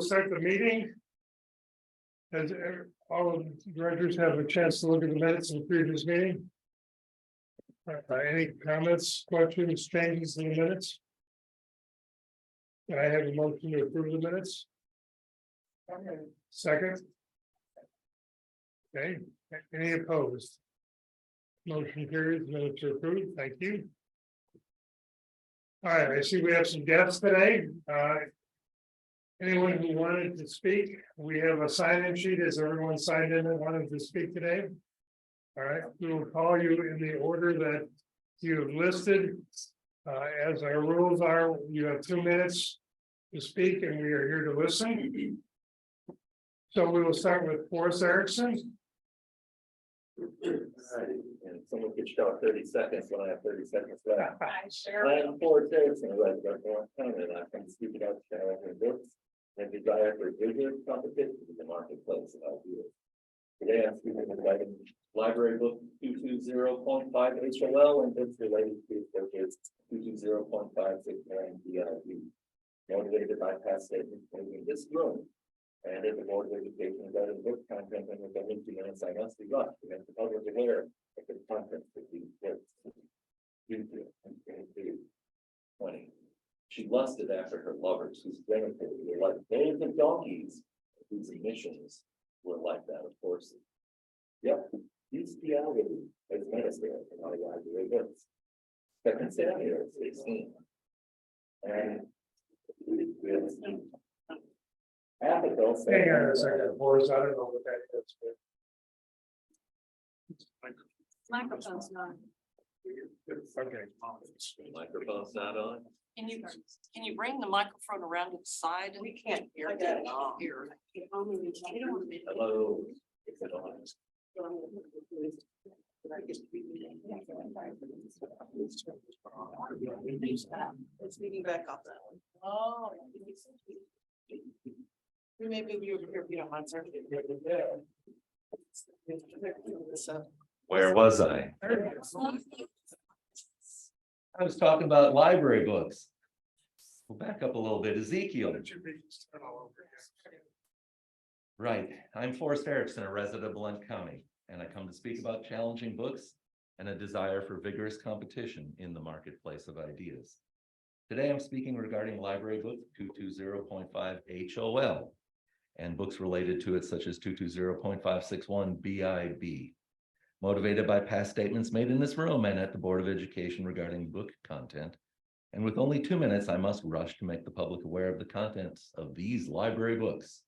start the meeting. As all of the directors have a chance to look at the minutes of the previous meeting. Any comments, questions, changes in the minutes? Can I have a motion to approve the minutes? Second. Okay, any opposed? Motion carries, minutes are approved, thank you. All right, I see we have some guests today. Anyone who wanted to speak, we have a sign-in sheet. As everyone signed in that wanted to speak today? All right, we will call you in the order that you have listed. As our rules are, you have 2 minutes to speak and we are here to listen. So we will start with Forrest Erickson. And someone pitched out 30 seconds when I have 30 seconds left. I am Forrest Erickson, a resident of Blount County, and I come to speak about challenging books and desire for vigorous competition in the marketplace of ideas. Today I'm speaking regarding library book 220.5 HOL and books related to books 220.569 BIB. Motivated by past statements made in this room and in the Board of Education regarding book content, and within 2 minutes I must be rushed to make the public aware of the content of these books. 20. She lusted after her lovers, whose benefit were like those of donkeys, whose emissions were like that of horses. Yep, bestiality is necessary in our library books. Second Samuel 16. And Abigail said, Hang on a second, Forrest, I don't know what that is. Microphone's not. Okay. microphone's not on. Can you bring the microphone around to the side? We can't hear that here. Hello. Is it on? It's leading back off that one. Oh. We may move you over here if you don't mind, sir. Where was I? I was talking about library books. We'll back up a little bit. Ezekiel. Right. I'm Forrest Erickson, a resident of Blount County, and I come to speak about challenging books and a desire for vigorous competition in the marketplace of ideas. Today, I'm speaking regarding library book 220.5 HOL and books related to it, such as 220.561 BIB. Motivated by past statements made in this room and at the Board of Education regarding book content. And with only 2 minutes, I must rush to make the public aware of the contents of these library books.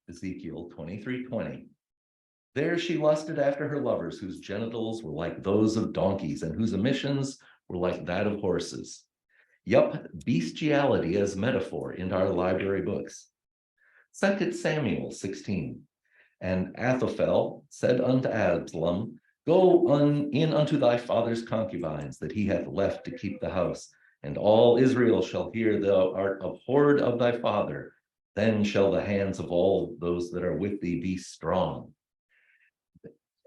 Ezekiel 23:20. There she lusted after her lovers, whose genitals were like those of donkeys and whose emissions were like that of horses. Yup, bestiality as metaphor in our library books. 2 Samuel 16. And Ahithophel said unto Absalom, Go in unto thy father's concubines that he hath left to keep the house, and all Israel shall hear thou art abhorred of thy father. Then shall the hands of all those that are with thee be strong.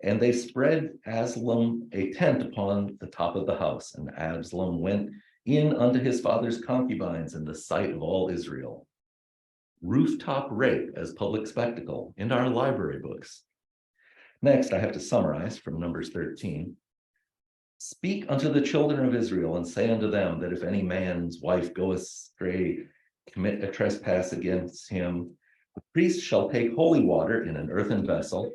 And they spread Absalom a tent upon the top of the house, and Absalom went in unto his father's concubines in the sight of all Israel. Rooftop rape as public spectacle in our library books. Next, I have to summarize from Numbers 13. Speak unto the children of Israel and say unto them that if any man's wife go astray, commit a trespass against him, the priest shall take holy water in an earthen vessel,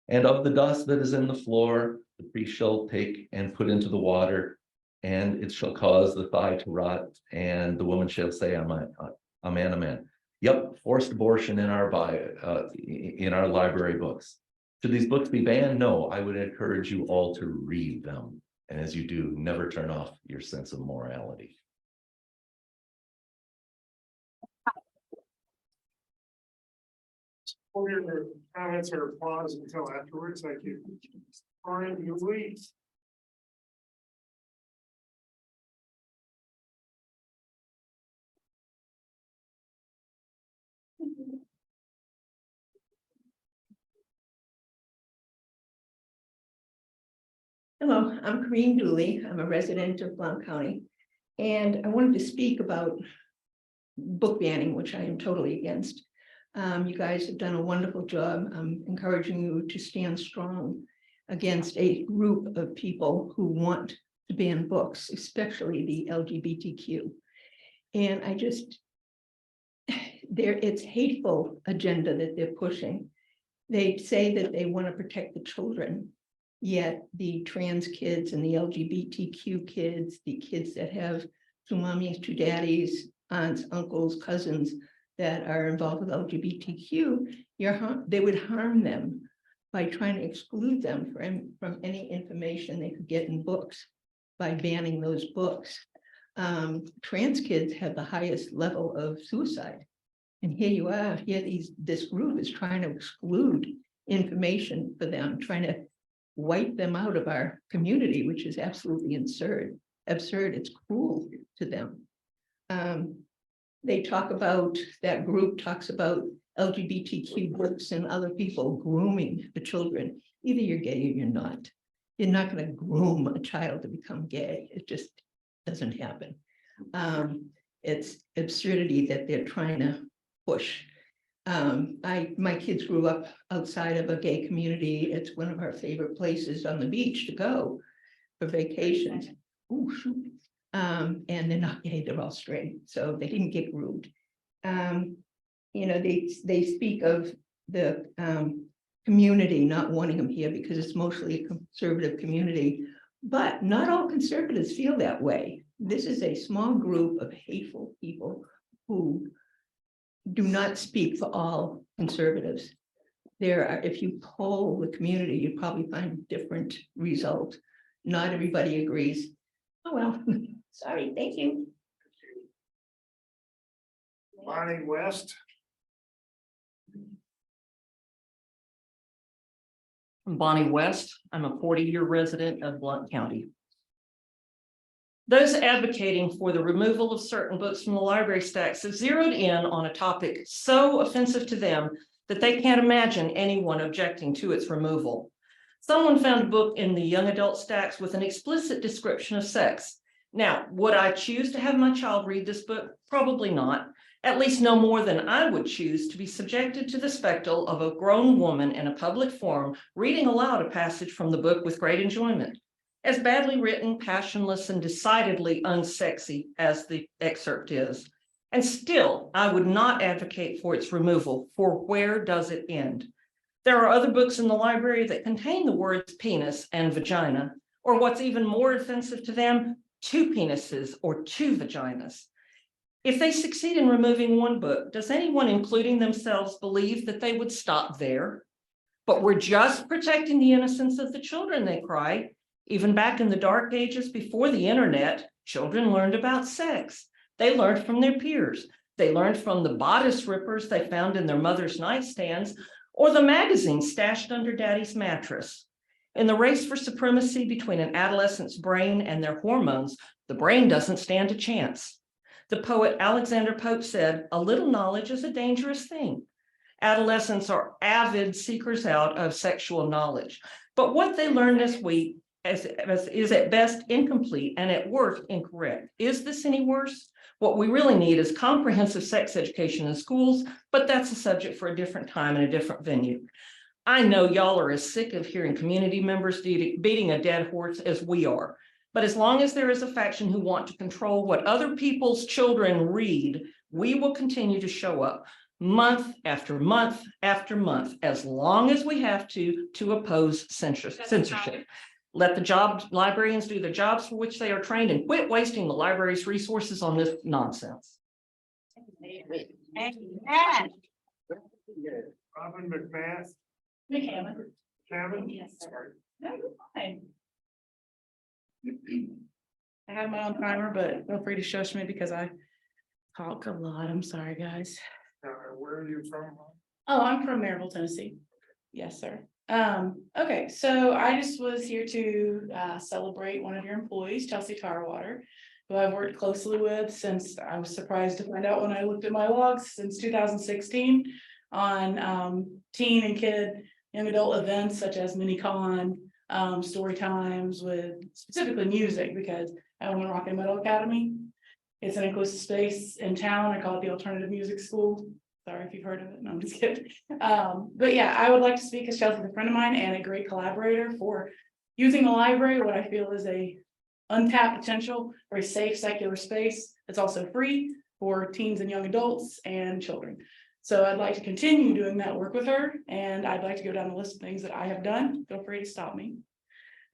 and of the dust that is in the floor, the priest shall take and put into the water, and it shall cause the thigh to rot, and the woman shall say, Amen, amen. Yep, forced abortion in our library books. Should these books be banned? No, I would encourage you all to read them. And as you do, never turn off your sense of morality. Hold your comments or pause until afterwards. Thank you. Brian, you lead. Hello, I'm Corinne Dooley. I'm a resident of Blount County, and I wanted to speak about book banning, which I am totally against. You guys have done a wonderful job. I'm encouraging you to stand strong against a group of people who want to ban books, especially the LGBTQ. And I just, it's hateful agenda that they're pushing. They say that they want to protect the children, yet the trans kids and the LGBTQ kids, the kids that have two mommies, two daddies, aunts, uncles, cousins that are involved with LGBTQ, they would harm them by trying to exclude them from any information they could get in books by banning those books. Trans kids have the highest level of suicide. And here you are, this group is trying to exclude information for them, trying to wipe them out of our community, which is absolutely absurd. It's cruel to them. They talk about, that group talks about LGBTQ books and other people grooming the children. Either you're gay or you're not. You're not going to groom a child to become gay. It just doesn't happen. It's absurdity that they're trying to push. My kids grew up outside of a gay community. It's one of our favorite places on the beach to go for vacations. Oh, shoot. And they're not gay, they're all straight, so they didn't get groomed. You know, they speak of the community not wanting them here because it's mostly a conservative community, but not all conservatives feel that way. This is a small group of hateful people who do not speak for all conservatives. There are, if you poll the community, you probably find a different result. Not everybody agrees. Oh, well, sorry, thank you. Bonnie West. I'm Bonnie West. I'm a 40-year resident of Blount County. Those advocating for the removal of certain books from the library stacks have zeroed in on a topic so offensive to them that they can't imagine anyone objecting to its removal. Someone found a book in the young adult stacks with an explicit description of sex. Now, would I choose to have my child read this book? Probably not. At least no more than I would choose to be subjected to the spectacle of a grown woman in a public forum reading aloud a passage from the book with great enjoyment. As badly written, passionless, and decidedly unsexy as the excerpt is. And still, I would not advocate for its removal, for where does it end? There are other books in the library that contain the words penis and vagina, or what's even more offensive to them, two penises or two vaginas. If they succeed in removing one book, does anyone, including themselves, believe that they would stop there? But we're just protecting the innocence of the children, they cry. Even back in the dark ages before the internet, children learned about sex. They learned from their peers. They learned from the bodice rippers they found in their mother's nightstands, or the magazines stashed under daddy's mattress. In the race for supremacy between an adolescent's brain and their hormones, the brain doesn't stand a chance. The poet Alexander Pope said, "A little knowledge is a dangerous thing." Adolescents are avid seekers out of sexual knowledge, but what they learned this week is at best incomplete and at worst incorrect. Is this any worse? What we really need is comprehensive sex education in schools, but that's a subject for a different time and a different venue. I know y'all are as sick of hearing community members beating a dead horse as we are, but as long as there is a faction who want to control what other people's children read, we will continue to show up month after month after month, as long as we have to oppose censorship. Let the librarians do the jobs for which they are trained and quit wasting the library's resources on this nonsense. Robin McMahon. Yes, sir. No, you're fine. I have my own timer, but feel free to shush me because I talk a lot. I'm sorry, guys. Where are you from? Oh, I'm from Maryville, Tennessee. Yes, sir. Okay, so I just was here to celebrate one of your employees, Chelsea Tarwater, who I've worked closely with since I was surprised to find out when I looked at my logs since 2016 on teen and kid young adult events such as mini-con, story times with specifically music, because I own a Rock and Metal Academy. It's an inclusive space in town. I call it the Alternative Music School. Sorry if you've heard of it. No, I'm just kidding. But yeah, I would like to speak as Chelsea's a friend of mine and a great collaborator for using the library, what I feel is a untapped potential for a safe secular space that's also free for teens and young adults and children. So I'd like to continue doing that work with her, and I'd like to go down the list of things that I have done. Feel free to stop me.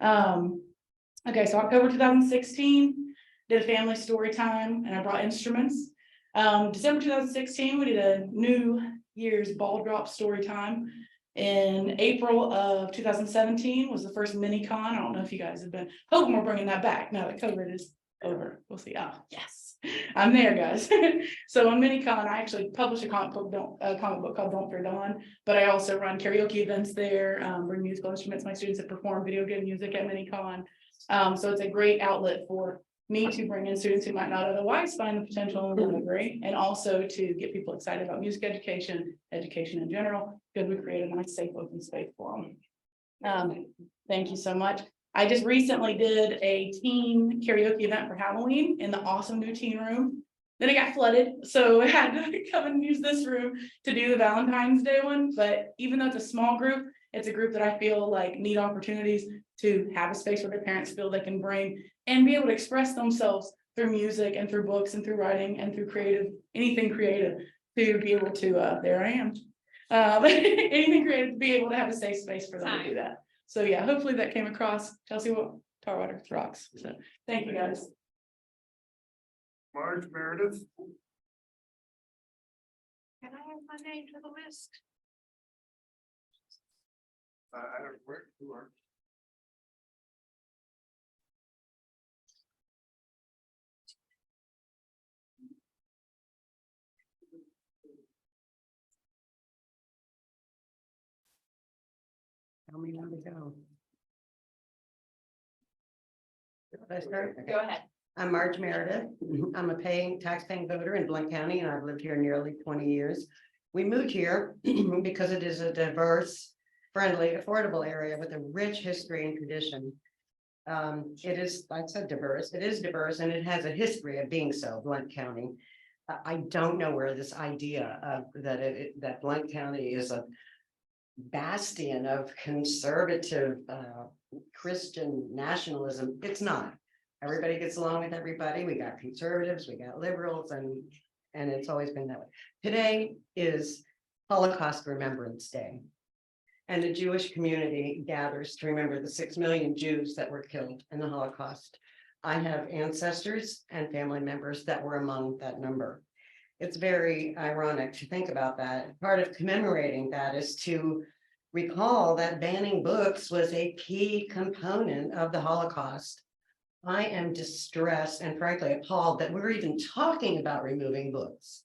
Okay, so October 2016, did a family story time, and I brought instruments. December 2016, we did a New Year's ball drop story time. In April of 2017 was the first mini con. I don't know if you guys have been, hoping we're bringing that back now that COVID is over. We'll see. Oh, yes, I'm there, guys. So on mini con, I actually published a comic book called Don't Fear Dawn, but I also run karaoke events there, bring musical instruments. My students have performed video game music at mini con. So it's a great outlet for me to bring in students who might not otherwise find the potential in the library, and also to get people excited about music education in general, because we create a nice, safe, open space for them. Thank you so much. I just recently did a teen karaoke event for Halloween in the awesome new teen room. Then it got flooded, so I had to come and use this room to do the Valentine's Day one. But even though it's a small group, it's a group that I feel like need opportunities to have a space where their parents feel they can bring and be able to express themselves through music and through books and through writing and through anything creative, to be able to, there I am. Anything creative, to be able to have a safe space for them to do that. So yeah, hopefully that came across. Chelsea Tarwater rocks. So thank you guys. Marge Meredith. Can I have my name to the list? I don't work. Who are? Tell me when to go. Should I start? Okay. Go ahead. I'm Marge Meredith. I'm a tax-paying voter in Blount County, and I've lived here nearly 20 years. We moved here because it is a diverse, friendly, affordable area with a rich history and tradition. It is, like I said, diverse. It is diverse, and it has a history of being so, Blount County. I don't know where this idea of that Blount County is a bastion of conservative Christian nationalism. It's not. Everybody gets along with everybody. We got conservatives, we got liberals, and it's always been that way. Today is Holocaust Remembrance Day, and the Jewish community gathers to remember the 6 million Jews that were killed in the Holocaust. I have ancestors and family members that were among that number. It's very ironic to think about that. Part of commemorating that is to recall that banning books was a key component of the Holocaust. I am distressed and frankly appalled that we're even talking about removing books.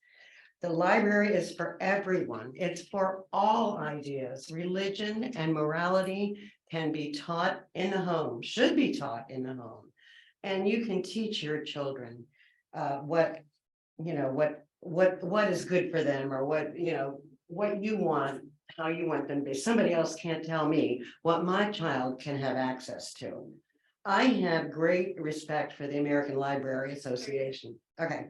The library is for everyone. It's for all ideas. Religion and morality can be taught in the home, should be taught in the home. And you can teach your children what is good for them, or what you want, how you want them to be. Somebody else can't tell me what my child can have access to. I have great respect for the American Library Association. Okay.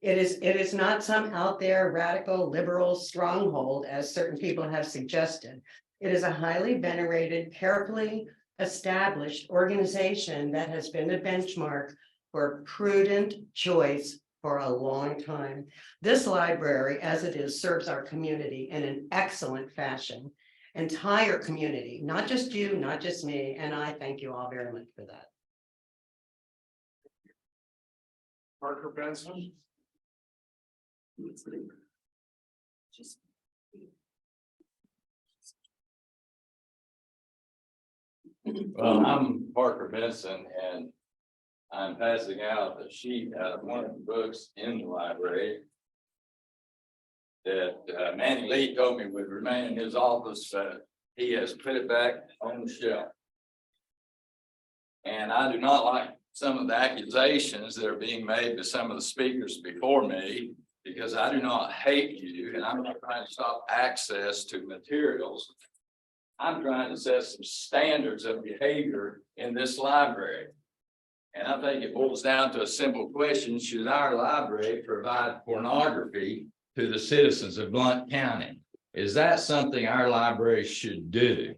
It is not some out there radical liberal stronghold, as certain people have suggested. It is a highly venerated, carefully established organization that has been a benchmark for prudent choice for a long time. This library, as it is, serves our community in an excellent fashion. Entire community, not just you, not just me, and I thank you all very much for that. Parker Benson. Well, I'm Parker Benson, and I'm passing out a sheet out of one of the books in the library that Manny Lee told me would remain in his office. He has put it back on the shelf. And I do not like some of the accusations that are being made to some of the speakers before me, because I do not hate you, and I'm not trying to stop access to materials. I'm trying to set some standards of behavior in this library. And I think it boils down to a simple question: should our library provide pornography to the citizens of Blount County. Is that something our library should do?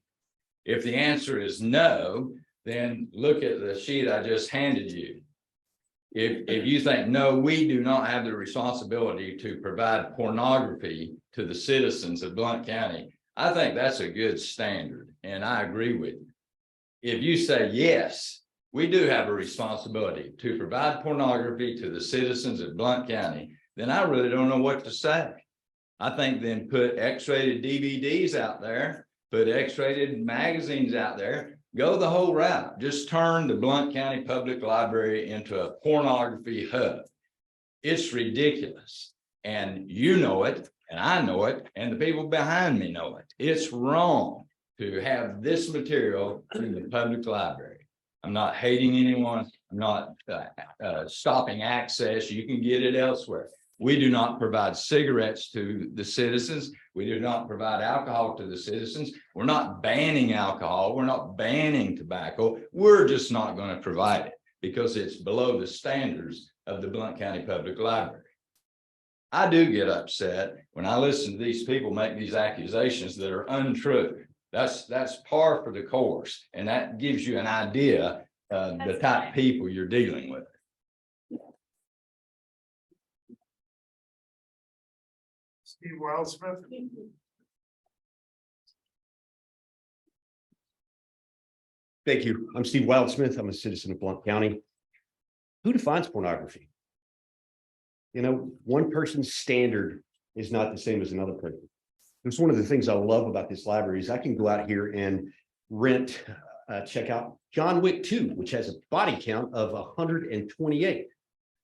If the answer is no, then look at the sheet I just handed you. If you think, no, we do not have the responsibility to provide pornography to the citizens of Blount County, I think that's a good standard, and I agree with you. If you say, yes, we do have a responsibility to provide pornography to the citizens of Blount County, then I really don't know what to say. I think then put X-rated DVDs out there, put X-rated magazines out there, go the whole route. Just turn the Blount County Public Library into a pornography hub. It's ridiculous. And you know it, and I know it, and the people behind me know it. It's wrong to have this material in the public library. I'm not hating anyone. I'm not stopping access. You can get it elsewhere. We do not provide cigarettes to the citizens. We do not provide alcohol to the citizens. We're not banning alcohol. We're not banning tobacco. We're just not going to provide it because it's below the standards of the Blount County Public Library. I do get upset when I listen to these people make these accusations that are untrue. That's par for the course, and that gives you an idea of the type of people you're dealing with. Steve Wildsmith. Thank you. I'm Steve Wildsmith. I'm a citizen of Blount County. Who defines pornography? You know, one person's standard is not the same as another person. It's one of the things I love about this library is I can go out here and rent, check out John Wick 2, which has a body count of 128.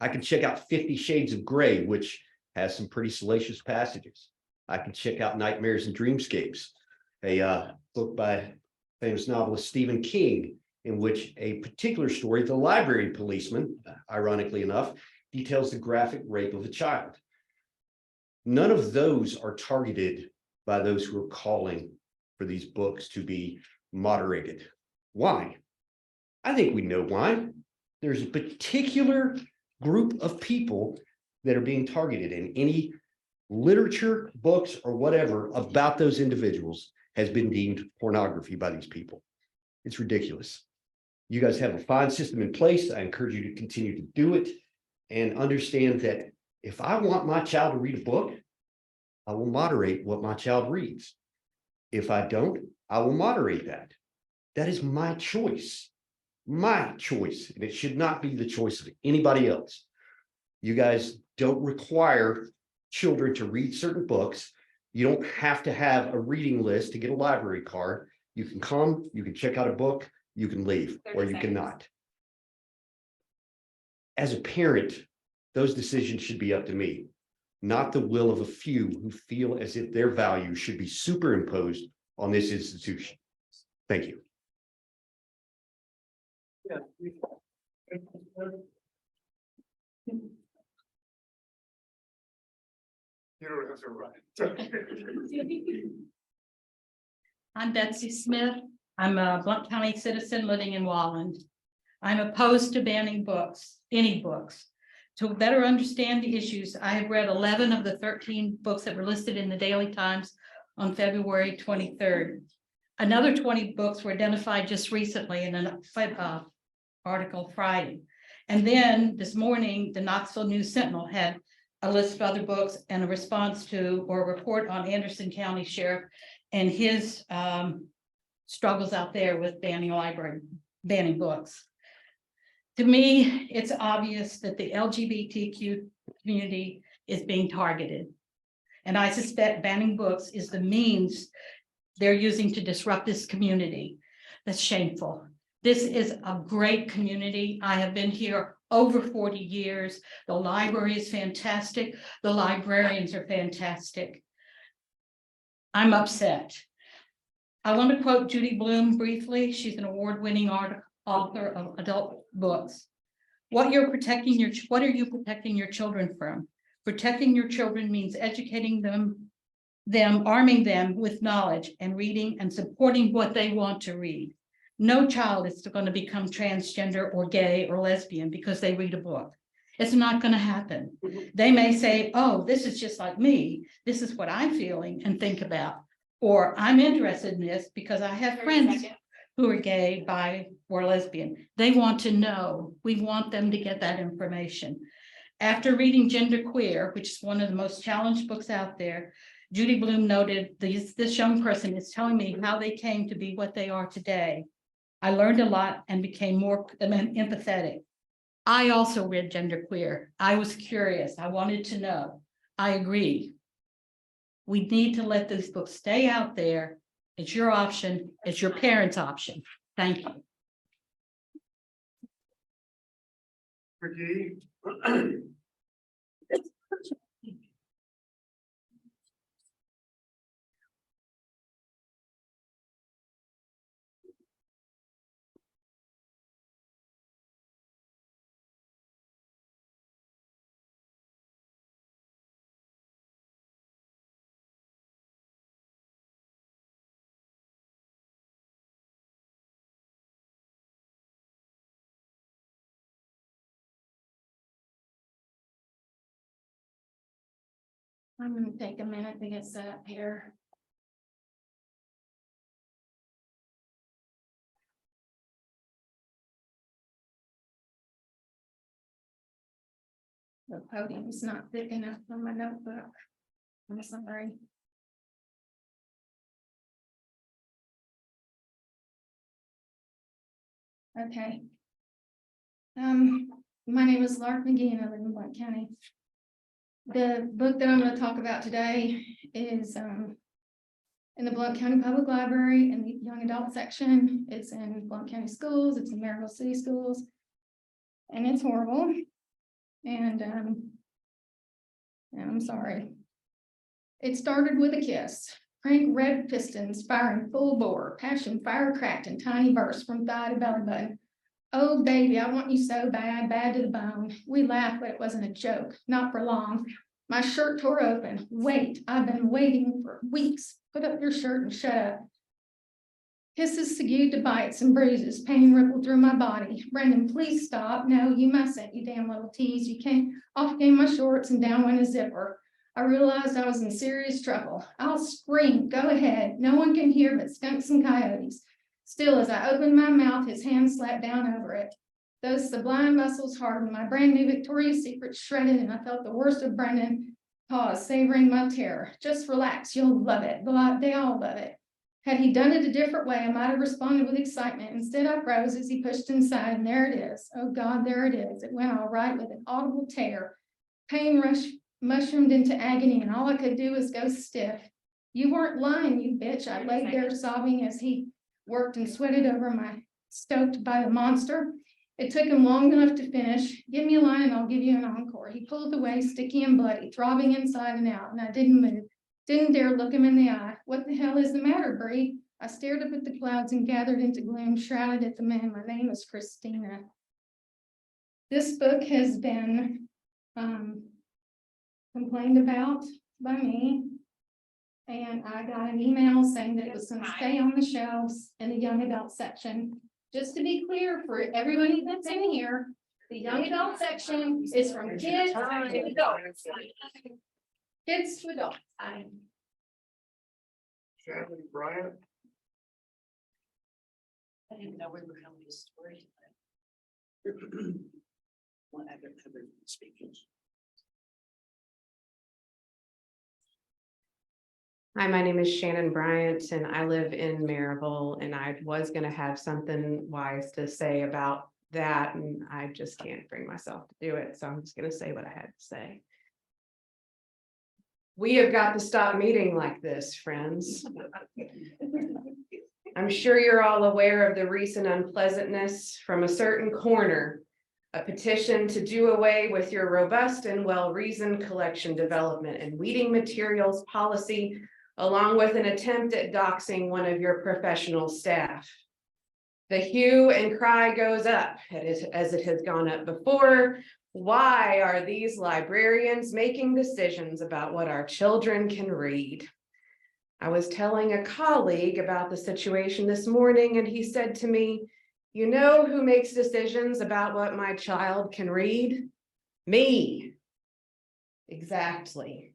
I can check out 50 Shades of Grey, which has some pretty salacious passages. I can check out Nightmares and Dreamscapes, a book by famous novelist Stephen King, in which a particular story, The Library Policeman, ironically enough, details the graphic rape of a child. None of those are targeted by those who are calling for these books to be moderated. Why? I think we know why. There's a particular group of people that are being targeted, and any literature, books, or whatever about those individuals has been deemed pornography by these people. It's ridiculous. You guys have a fine system in place. I encourage you to continue to do it and understand that if I want my child to read a book, I will moderate what my child reads. If I don't, I will moderate that. That is my choice, and it should not be the choice of anybody else. You guys don't require children to read certain books. You don't have to have a reading list to get a library card. You can come, you can check out a book, you can leave, or you cannot. As a parent, those decisions should be up to me, not the will of a few who feel as if their values should be superimposed on this institution. Thank you. You don't have to write. I'm Betsy Smith. I'm a Blount County citizen living in Walland. I'm opposed to banning books, any books. To better understand the issues, I have read 11 of the 13 books that were listed in the Daily Times on February 23rd. Another 20 books were identified just recently in an article Friday. And then this morning, the Knoxville News Sentinel had a list of other books and a response to or a report on Anderson County Sheriff and his struggles out there with banning books. To me, it's obvious that the LGBTQ community is being targeted. And I suspect banning books is the means they're using to disrupt this community. That's shameful. This is a great community. I have been here over 40 years. The library is fantastic. The librarians are fantastic. I'm upset. I want to quote Judy Blume briefly. She's an award-winning author of adult books. What are you protecting your children from? Protecting your children means educating them, arming them with knowledge and reading and supporting what they want to read. No child is going to become transgender or gay or lesbian because they read a book. It's not going to happen. They may say, oh, this is just like me. This is what I'm feeling and think about. Or I'm interested in this because I have friends who are gay, bi, or lesbian. They want to know. We want them to get that information. After reading Genderqueer, which is one of the most challenged books out there, Judy Blume noted this young person is telling me how they came to be what they are today. I learned a lot and became more empathetic. I also read Genderqueer. I was curious. I wanted to know. I agree. We need to let these books stay out there. It's your option. It's your parents' option. Thank you. Ricky. I'm gonna take a minute to get set up here. The podium's not thick enough for my notebook. I'm sorry. Okay. My name is Lark McGee and I live in Blount County. The book that I'm going to talk about today is in the Blount County Public Library in the young adult section. It's in Blount County schools, it's in Maryville City schools, and it's horrible. And I'm sorry. It started with a kiss. Crank red pistons firing full bore, passion fire cracked in tiny bursts from thigh to belly button. Oh baby, I want you so bad, bad to the bone. We laughed, but it wasn't a joke, not for long. My shirt tore open. Wait, I've been waiting for weeks. Put up your shirt and shut up. Kisses segued to bites and bruises. Pain rippled through my body. Brendan, please stop. No, you mustn't, you damn little tease. You can't. Off came my shorts and down went a zipper. I realized I was in serious trouble. I'll scream. Go ahead. No one can hear but skunks and coyotes. Still, as I opened my mouth, his hand slapped down over it. Those sublime muscles hardened, my brand new Victoria's Secret shredded, and I felt the worst of Brendan pause, savoring my terror. Just relax, you'll love it. They all love it. Had he done it a different way, I might have responded with excitement. Instead, I froze as he pushed inside, and there it is. Oh God, there it is. It went all right with an audible tear. Pain mushroomed into agony, and all I could do was go stiff. You weren't lying, you bitch. I laid there sobbing as he worked and sweated over my stoked by the monster. It took him long enough to finish. Give me a line and I'll give you an encore. He pulled away, sticky and bloody, throbbing inside and out, and I didn't move. Didn't dare look him in the eye. What the hell is the matter, Bree? I stared up at the clouds and gathered into gloom, shrouded at the moon. My name is Christina. This book has been complained about by me. And I got an email saying that it was going to stay on the shelves in the young adult section. Just to be clear for everybody that's in here, the young adult section is from kids to adults. Kids to adults. Shannon Bryant. I didn't know we were coming to story. One other speakers. Hi, my name is Shannon Bryant and I live in Maryville, and I was going to have something wise to say about that, and I just can't bring myself to do it. So I'm just going to say what I had to say. We have got to stop meeting like this, friends. I'm sure you're all aware of the recent unpleasantness from a certain corner, a petition to do away with your robust and well-reasoned collection development and weeding materials policy, along with an attempt at doxing one of your professional staff. The hue and cry goes up as it has gone up before. Why are these librarians making decisions about what our children can read? I was telling a colleague about the situation this morning, and he said to me, you know who makes decisions about what my child can read? Me. Exactly.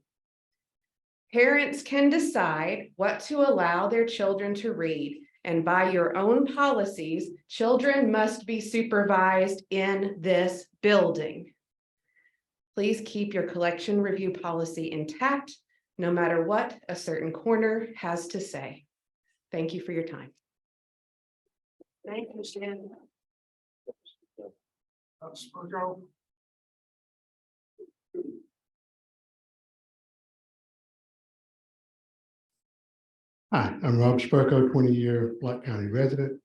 Parents can decide what to allow their children to read, and by your own policies, children must be supervised in this building. Please keep your collection review policy intact, no matter what a certain corner has to say. Thank you for your time. Thank you, Stan. Hi, I'm Rob Spurko, 20-year Blount County resident.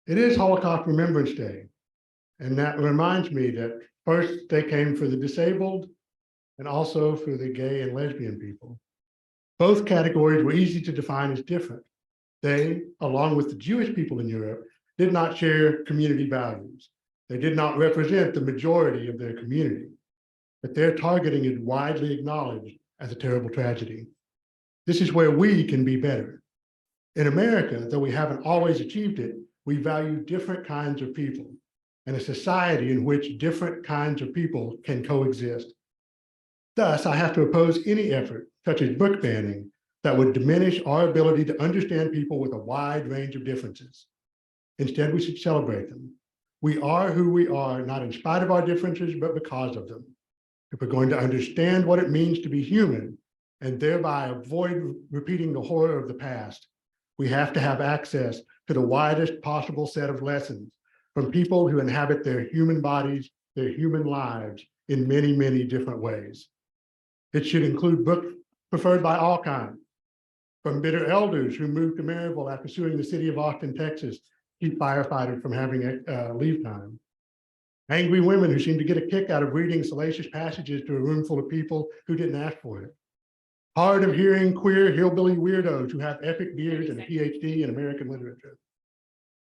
It is Holocaust Remembrance Day, and that reminds me that first they came for the disabled and also for the gay and lesbian people. Both categories were easy to define as different. They, along with the Jewish people in Europe, did not share community values. They did not represent the majority of their community, but their targeting is widely acknowledged as a terrible tragedy. This is where we can be better. In America, though we haven't always achieved it, we value different kinds of people and a society in which different kinds of people can coexist. Thus, I have to oppose any effort, such as book banning, that would diminish our ability to understand people with a wide range of differences. Instead, we should celebrate them. We are who we are, not in spite of our differences, but because of them. If we're going to understand what it means to be human, and thereby avoid repeating the horror of the past, we have to have access to the widest possible set of lessons from people who inhabit their human bodies, their human lives in many, many different ways. It should include books preferred by all kinds, from bitter elders who moved to Maryville after suing the city of Austin, Texas, to keep firefighters from having leave time. Angry women who seem to get a kick out of reading salacious passages to a room full of people who didn't ask for it. Hard of hearing queer hillbilly weirdos who have epic beards and a PhD in American literature.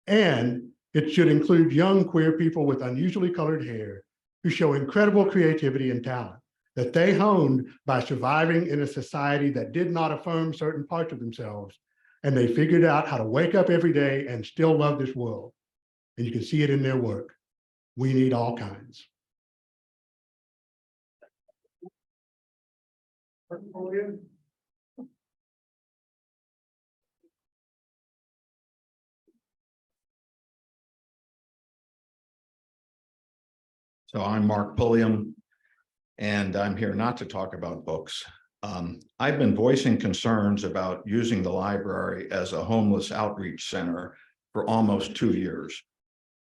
And it should include young queer people with unusually colored hair who show incredible creativity and talent that they honed by surviving in a society that did not affirm certain parts of themselves. And they figured out how to wake up every day and still love this world. And you can see it in their work. We need all kinds. So I'm Mark Pulliam, and I'm here not to talk about books. I've been voicing concerns about using the library as a homeless outreach center for almost 2 years.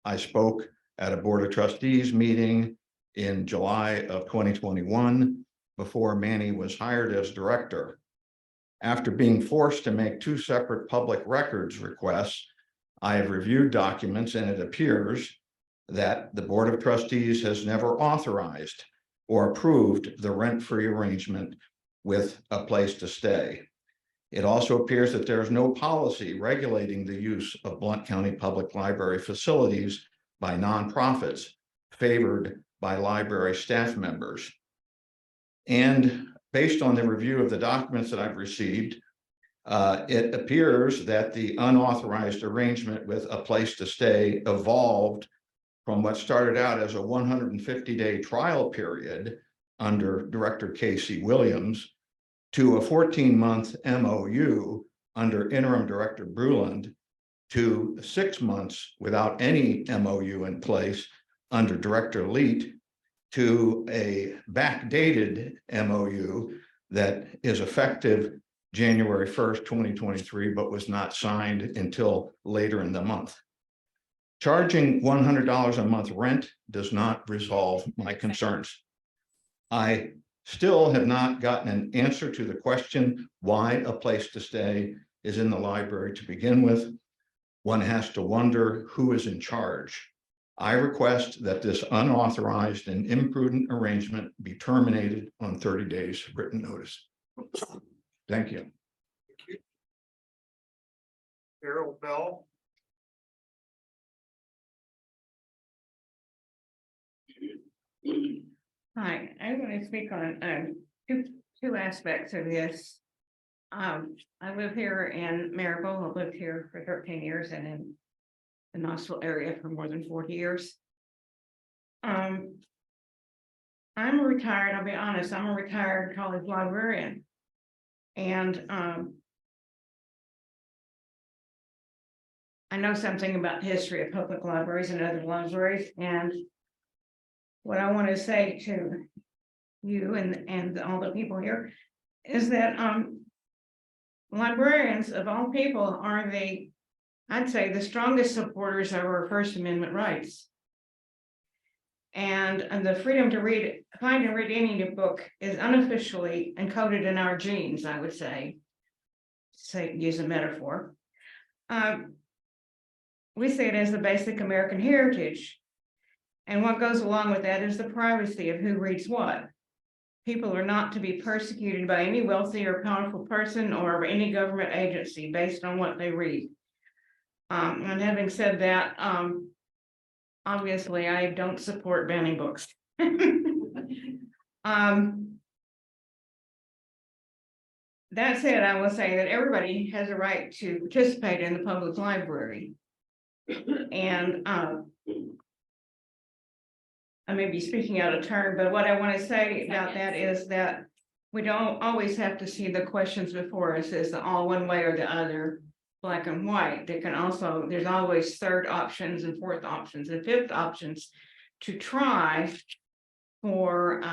I spoke at a Board of Trustees meeting in July of 2021 before Manny was hired as director. After being forced to make 2 separate public records requests, I have reviewed documents, and it appears that the Board of Trustees has never authorized or approved the rent-free arrangement with a place to stay. It also appears that there is no policy regulating the use of Blount County Public Library facilities by nonprofits favored by library staff members. And based on the review of the documents that I've received, it appears that the unauthorized arrangement with a place to stay evolved from what started out as a 150-day trial period under Director Casey Williams to a 14-month MOU under Interim Director Bruland to 6 months without any MOU in place under Director Leet to a backdated MOU that is effective January 1st, 2023, but was not signed until later in the month. Charging $100 a month rent does not resolve my concerns. I still have not gotten an answer to the question why a place to stay is in the library to begin with. One has to wonder who is in charge. I request that this unauthorized and imprudent arrangement be terminated on 30 days written notice. Thank you. Carol Bell. Hi, I want to speak on two aspects of this. I live here in Maryville. I've lived here for 13 years and in the Knoxville area for more than 40 years. I'm retired, I'll be honest, I'm a retired college librarian. And I know something about the history of public libraries and other libraries, and what I want to say to you and all the people here is that librarians of all people are I'd say the strongest supporters of our First Amendment rights. And the freedom to find and read any book is unofficially encoded in our genes, I would say use a metaphor. We see it as the basic American heritage. And what goes along with that is the privacy of who reads what. People are not to be persecuted by any wealthy or powerful person or any government agency based on what they read. And having said that, obviously I don't support banning books. That said, I will say that everybody has a right to participate in the public library. And I may be speaking out of turn, but what I want to say about that is that we don't always have to see the questions before us as all one way or the other, black and white. They can also, there's always third options and fourth options and fifth options to try for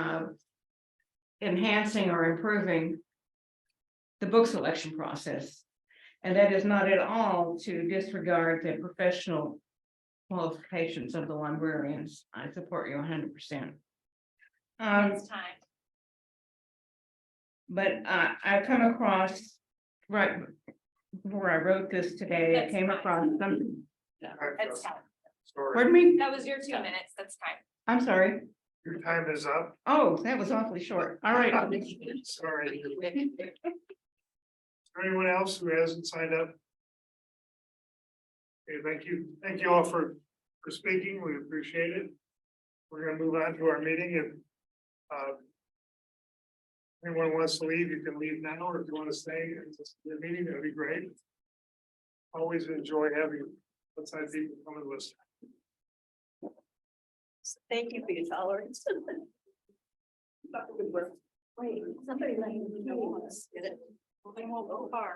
enhancing or improving the book selection process. And that is not at all to disregard the professional qualifications of the librarians. I support you 100%. It's time. But I've come across, right before I wrote this today, I came across something. That's time. Pardon me? That was your 2 minutes. That's time. I'm sorry. Your time is up. Oh, that was awfully short. All right. Sorry. Is there anyone else who hasn't signed up? Okay, thank you. Thank you all for speaking. We appreciate it. We're gonna move on to our meeting. If anyone wants to leave, you can leave now, or if you want to stay and just the meeting, that'd be great. Always enjoy having outside people come and listen. Thank you for your tolerance. Wait, somebody let me know. They won't go far.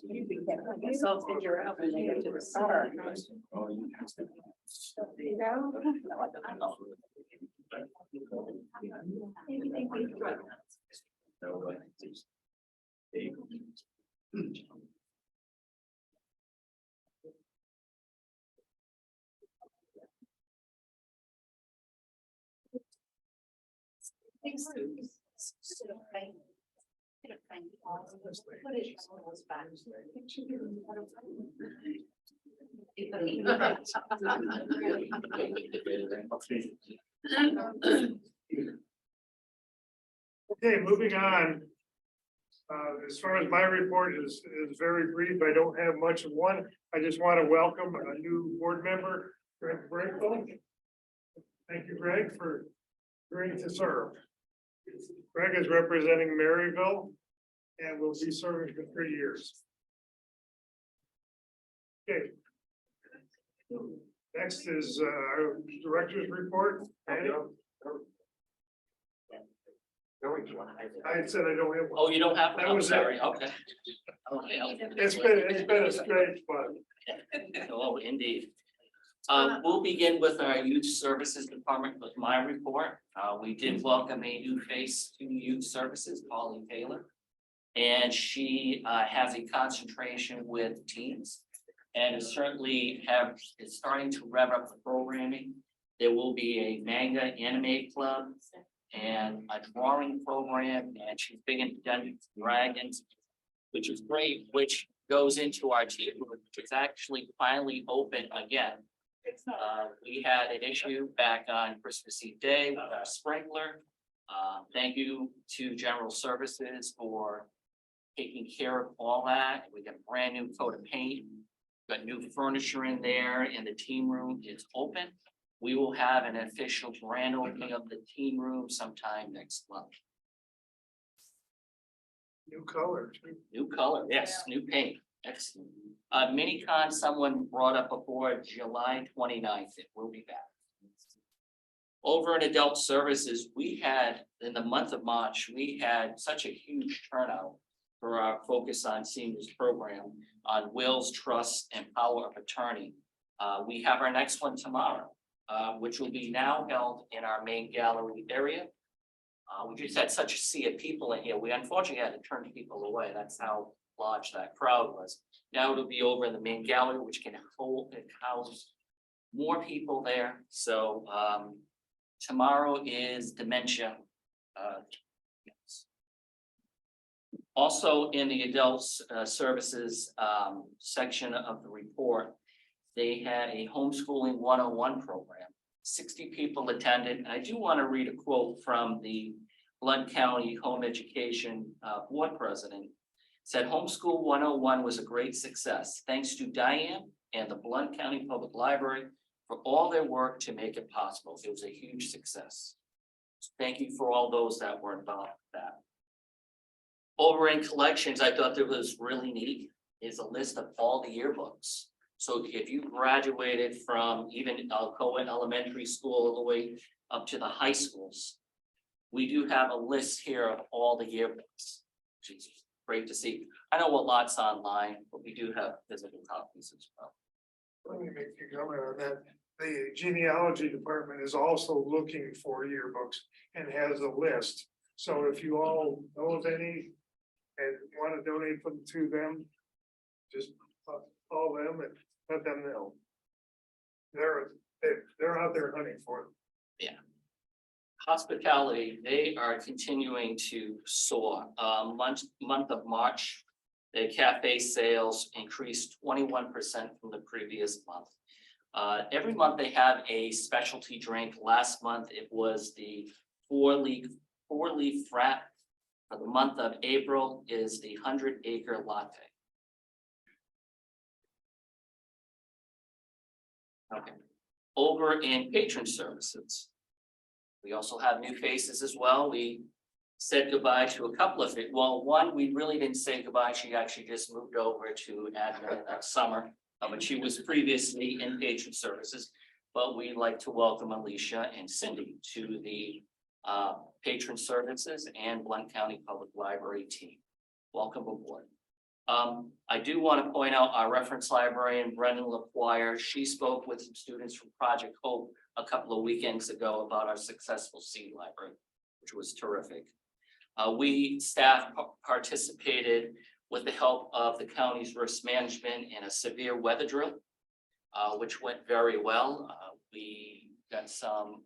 You can get yourself figure out when they get to the start. You know? Okay, moving on. As far as my report is very brief. I don't have much of one. I just want to welcome a new board member, Greg Brinkle. Thank you, Greg, for agreeing to serve. Greg is representing Maryville and will be serving for 3 years. Okay. Next is our director's report. I said I don't have one. Oh, you don't have, That I'm was sorry, it. okay. It's been a strange one. Oh, indeed. We'll begin with our youth services department with my report. We did welcome a new face to youth services, Polly Taylor. And she has a concentration with teens and is certainly is starting to rev up the programming. There will be a manga anime club and a drawing program, and she's big into Dungeons and Dragons, which is great, which goes into our team, which is actually finally open again. We had an issue back on Christmas Eve Day with our sprinkler. Thank you to General Services for taking care of all that. We got a brand new coat of paint, got new furniture in there, and the team room is open. We will have an official grand opening of the team room sometime next month. New color too. New color, yes, new paint, excellent. Minicon, someone brought up before July 29th, it will be back. Over in adult services, we had, in the month of March, we had such a huge turnout for our Focus on Seniors program on wills, trusts, and power of attorney. We have our next one tomorrow, which will be now held in our main gallery area. We just had such a sea of people in here. We unfortunately had to turn people away. That's how large that crowd was. Now it'll be over in the main gallery, which can hold and house more people there. So tomorrow is dementia. Yes. Also in the adults services section of the report, they had a homeschooling 101 program. 60 people attended. And I do want to read a quote from the Blount County Home Education Board President. It said, "Homeschool 101 was a great success. Thanks to Diane and the Blount County Public Library for all their work to make it possible. It was a huge success." So thank you for all those that were involved with that. Over in collections, I thought that was really neat is a list of all the yearbooks. So if you graduated from even Alcoa Elementary School all the way up to the high schools, we do have a list here of all the yearbooks, which is great to see. I know a lot's online, but we do have physical copies as well. Let me make a comment on that. The genealogy department is also looking for yearbooks and has a list. So if you all know of any and want to donate them to them, just call them and let them know. They're out there hunting for them. Yeah. Hospitality, they are continuing to soar. Month of March, the cafe sales increased 21% from the previous month. Every month they have a specialty drink. Last month it was the four-leaf frat. For the month of April is the 100-acre latte. Okay. Over in patron services, we also have new faces as well. We said goodbye to a couple of it. Well, one, we really didn't say goodbye. She actually just moved over to admin that summer, but she was previously in patron services. But we'd like to welcome Alicia and Cindy to the patron services and Blount County Public Library team. Welcome aboard. I do want to point out our reference librarian, Brendan LaQuire. She spoke with some students from Project Hope a couple of weekends ago about our successful seed library, which was terrific. We staff participated with the help of the county's risk management in a severe weather drill, which went very well. We got some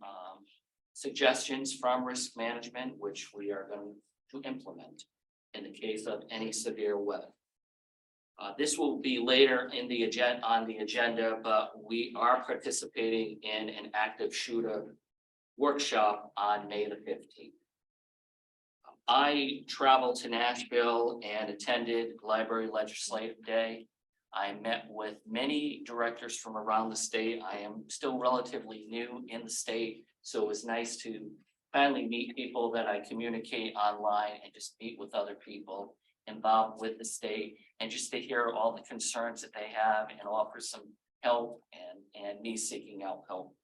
suggestions from risk management, which we are going to implement in the case of any severe weather. This will be later in the agenda, but we are participating in an active shooter workshop on May the 15th. I traveled to Nashville and attended Library Legislative Day. I met with many directors from around the state. I am still relatively new in the state, so it was nice to finally meet people that I communicate online and just meet with other people involved with the state and just to hear all the concerns that they have and offer some help and me seeking out help.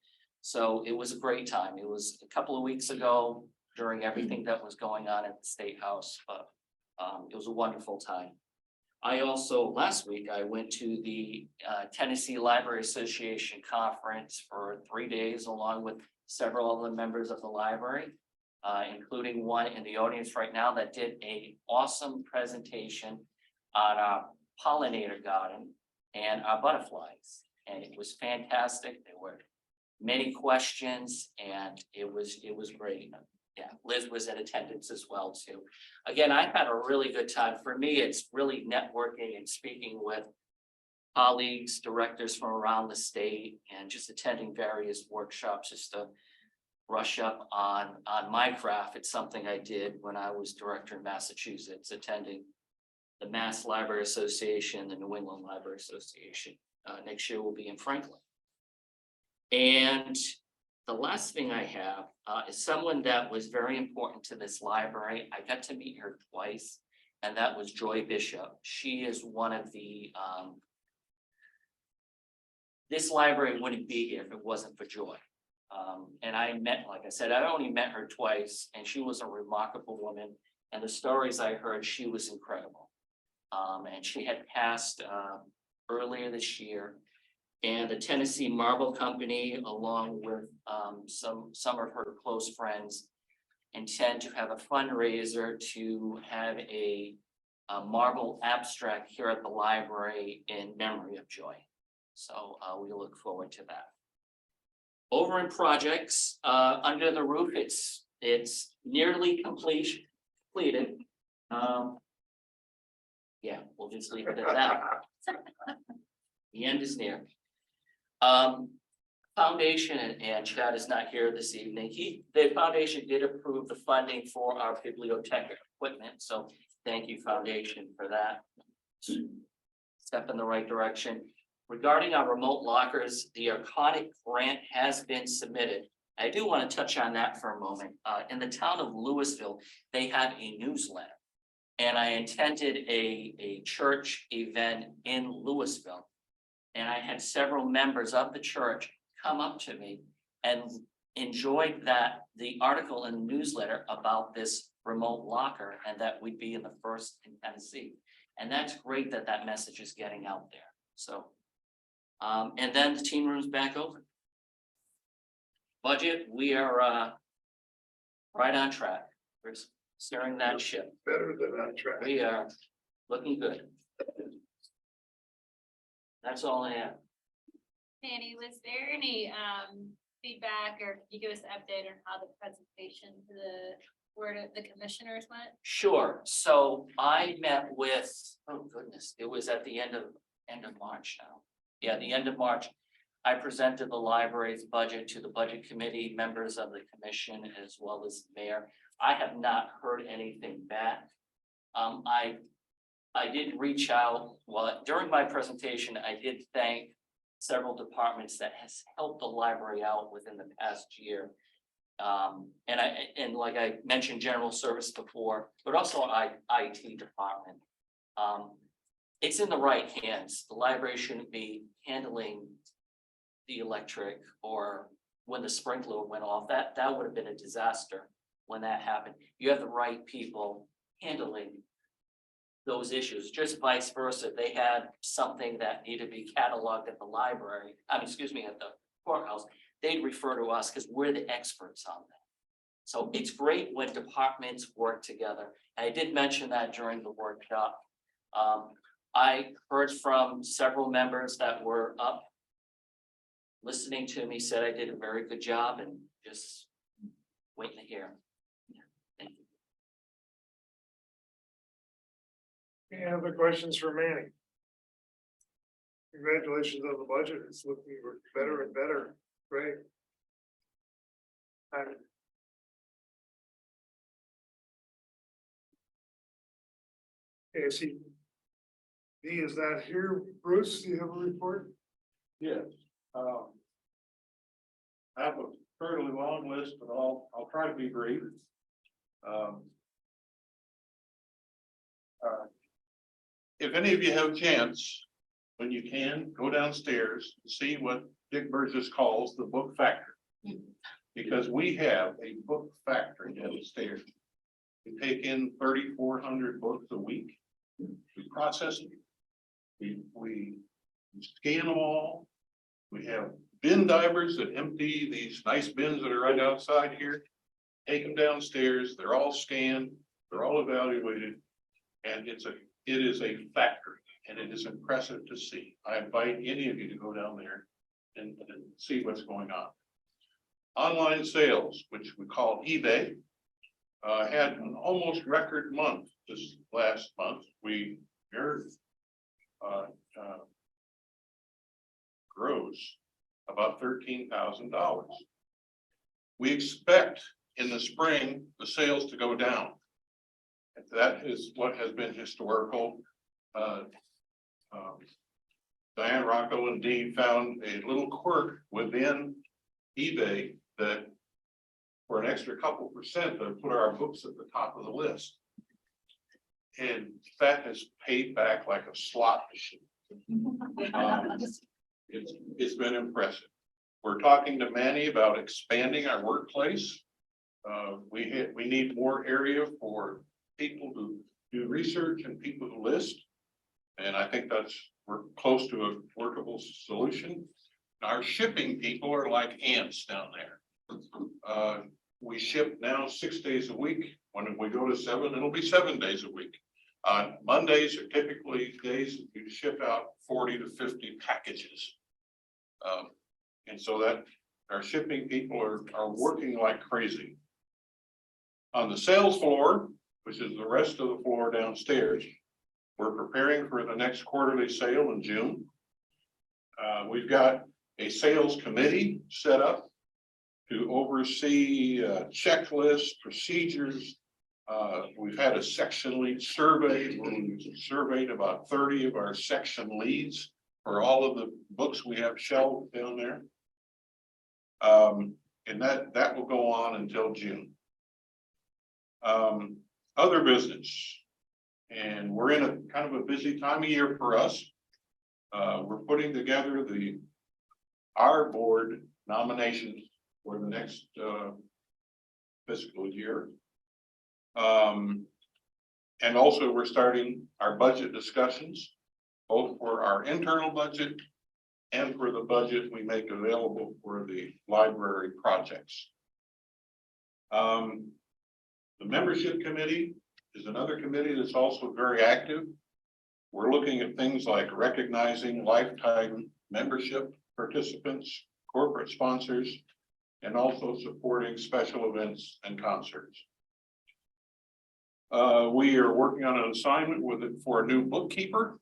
So it was a great time. It was a couple of weeks ago during everything that was going on at the State House, but it was a wonderful time. I also, last week, I went to the Tennessee Library Association conference for 3 days, along with several of the members of the library, including one in the audience right now that did an awesome presentation on our pollinator garden and our butterflies. And it was fantastic. There were many questions and it was great. Yeah, Liz was in attendance as well too. Again, I had a really good time. For me, it's really networking and speaking with colleagues, directors from around the state, and just attending various workshops just to brush up on my craft. It's something I did when I was director in Massachusetts, attending the Mass Library Association, the New England Library Association. Next year will be in Franklin. And the last thing I have is someone that was very important to this library. I got to meet her twice, and that was Joy Bishop. She is one of the, this library wouldn't be here if it wasn't for Joy. And I met, like I said, I only met her twice, and she was a remarkable woman. And the stories I heard, she was incredible. And she had passed earlier this year. And the Tennessee Marble Company, along with some of her close friends, intend to have a fundraiser to have a marble abstract here at the library in memory of Joy. So we look forward to that. Over in projects, under the roof, it's nearly completed. Yeah, we'll just leave it at that. The end is near. Foundation, and Chad is not here this evening. The foundation did approve the funding for our bibliotheca equipment, so thank you, Foundation, for that. Step in the right direction. Regarding our remote lockers, the Arconic grant has been submitted. I do want to touch on that for a moment. In the town of Louisville, they have a newsletter. And I attended a church event in Louisville. And I had several members of the church come up to me and enjoyed the article in the newsletter about this remote locker and that we'd be in the first in Tennessee. And that's great that that message is getting out there. So, and then the teen room's back open. Budget, we are right on track. We're steering that ship. Better than on track. We are looking good. That's all I have. Danny, was there any feedback, or could you give us an update on how the presentation to the commissioners went? Sure. So I met with, oh goodness, it was at the end of March now. Yeah, the end of March. I presented the library's budget to the budget committee, members of the commission, as well as the mayor. I have not heard anything back. I did reach out, well, during my presentation, I did thank several departments that has helped the library out within the past year. And like I mentioned, general service before, but also IT department. It's in the right hands. The library shouldn't be handling the electric, or when the sprinkler went off, that would have been a disaster when that happened. You have the right people handling those issues, just vice versa. They had something that needed to be cataloged at the library, at the courthouse, they'd refer to us because we're the experts on that. So it's great when departments work together. And I did mention that during the workshop. I heard from several members that were up listening to me, said I did a very good job, and just waiting to hear. Thank you. Any other questions for Manny? Congratulations on the budget. It's looking better and better. Great. Okay, D, is that here? Bruce, do you have a report? Yes. I have a fairly long list, but I'll try to be brief. If any of you have a chance, when you can, go downstairs and see what Dick Burgess calls the book factory. Because we have a book factory downstairs. We take in 3,400 books a week. We process them. We scan them all. We have bin divers that empty these nice bins that are right outside here. Take them downstairs. They're all scanned. They're all evaluated. And it is a factory, and it is impressive to see. I invite any of you to go down there and see what's going on. Online sales, which we call eBay, had an almost record month this last month. We gross about $13,000. We expect in the spring the sales to go down. That is what has been historical. Diane Rocco and Dean found a little quirk within eBay that for an extra couple percent that put our books at the top of the list. And that has paid back like a slot machine. It's been impressive. We're talking to Manny about expanding our workplace. We need more area for people to do research and people to list. And I think we're close to a workable solution. Our shipping people are like ants down there. We ship now 6 days a week. When we go to 7, it'll be 7 days a week. Mondays are typically days that you ship out 40 to 50 packages. And so that our shipping people are working like crazy. On the sales floor, which is the rest of the floor downstairs, we're preparing for the next quarterly sale in June. We've got a sales committee set up to oversee checklists, procedures. We've had a section lead survey where we surveyed about 30 of our section leads for all of the books we have shelved down there. And that will go on until June. Other business, and we're in a kind of a busy time of year for us. We're putting together our board nominations for the next fiscal year. And also we're starting our budget discussions, both for our internal budget and for the budget we make available for the library projects. The membership committee is another committee that's also very active. We're looking at things like recognizing lifetime membership participants, corporate sponsors, and also supporting special events and concerts. We are working on an assignment for a new bookkeeper.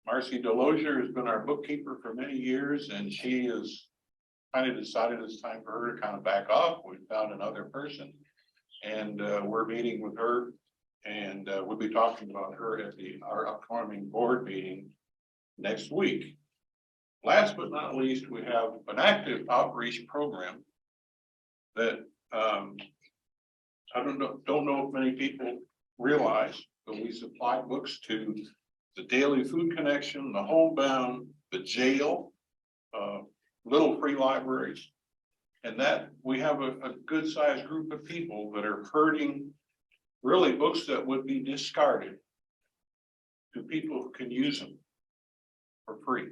Marcy Delosier has been our bookkeeper for many years, and she has kind of decided it's time for her to kind of back off. We found another person, and we're meeting with her, and we'll be talking about her at our upcoming board meeting next week. Last but not least, we have an active outreach program that I don't know if many people realize, but we supply books to the Daily Food Connection, the Homebound, the jail, little free libraries, and that we have a good sized group of people that are hurting really books that would be discarded to people who can use them for free.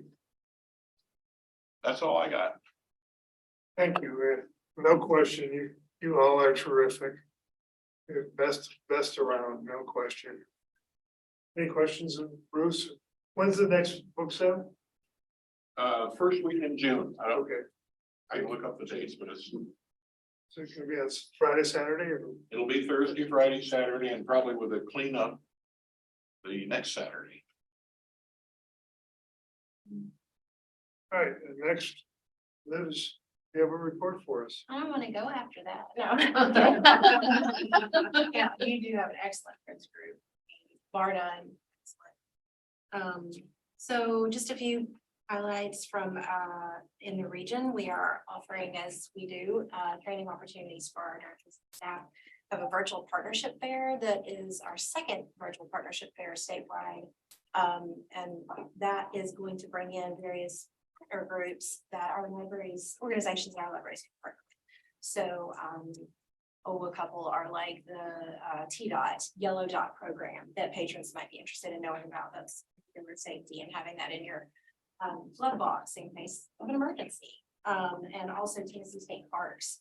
That's all I got. Thank you, Ed. No question, you all are terrific. You're best around, no question. Any questions of Bruce? When's the next book sale? First week in June. Okay, I can look up the dates, but it's so it's gonna be on Friday, Saturday, or? it'll be Thursday, Friday, Saturday, and probably with a cleanup the next Saturday. All right, and next, Liz, you have a report for us. I don't want to go after that. No. Yeah, you do have an excellent friends group. Bar none. Excellent. So just a few highlights from in the region. We are offering, as we do, training opportunities for our nurses and staff. We have a virtual partnership fair that is our second virtual partnership fair statewide. And that is going to bring in various partner groups that our libraries, organizations in our libraries can partner with. So a couple are like the T-Dot, Yellow Dot program that patrons might be interested in knowing about. That's consumer safety and having that in your glove box in case of an emergency. And also Tennessee State Parks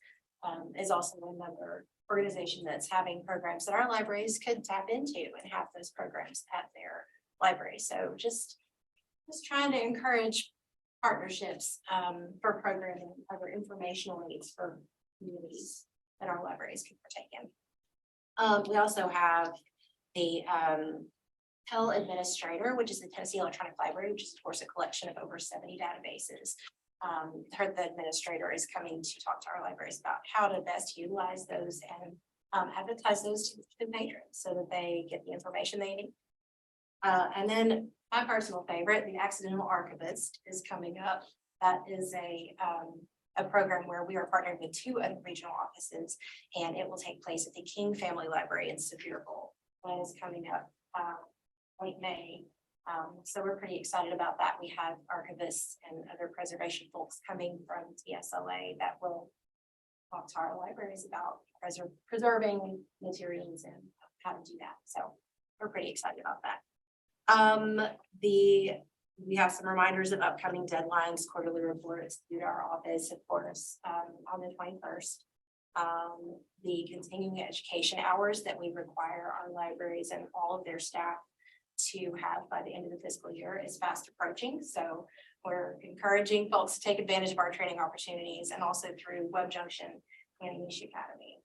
is also another organization that's having programs that our libraries could tap into and have those programs at their library. So just trying to encourage partnerships for programming, other informational needs for communities that our libraries can partake in. We also have the Pell Administrator, which is the Tennessee Electronic Library, which is of course a collection of over 70 databases. The administrator is coming to talk to our libraries about how to best utilize those and advertise those to patrons so that they get the information they need. And then my personal favorite, the Accidental Archivist, is coming up. That is a program where we are partnered with 2 other regional offices, and it will take place at the King Family Library in Sevierville. That is coming up late May. So we're pretty excited about that. We have archivists and other preservation folks coming from TSLA that will talk to our libraries about preserving materials and how to do that. So we're pretty excited about that. We have some reminders of upcoming deadlines, quarterly reports through our office, of course, on the 21st. The continuing education hours that we require our libraries and all of their staff to have by the end of the fiscal year is fast approaching. So we're encouraging folks to take advantage of our training opportunities and also through Web Junction and Niche Academy.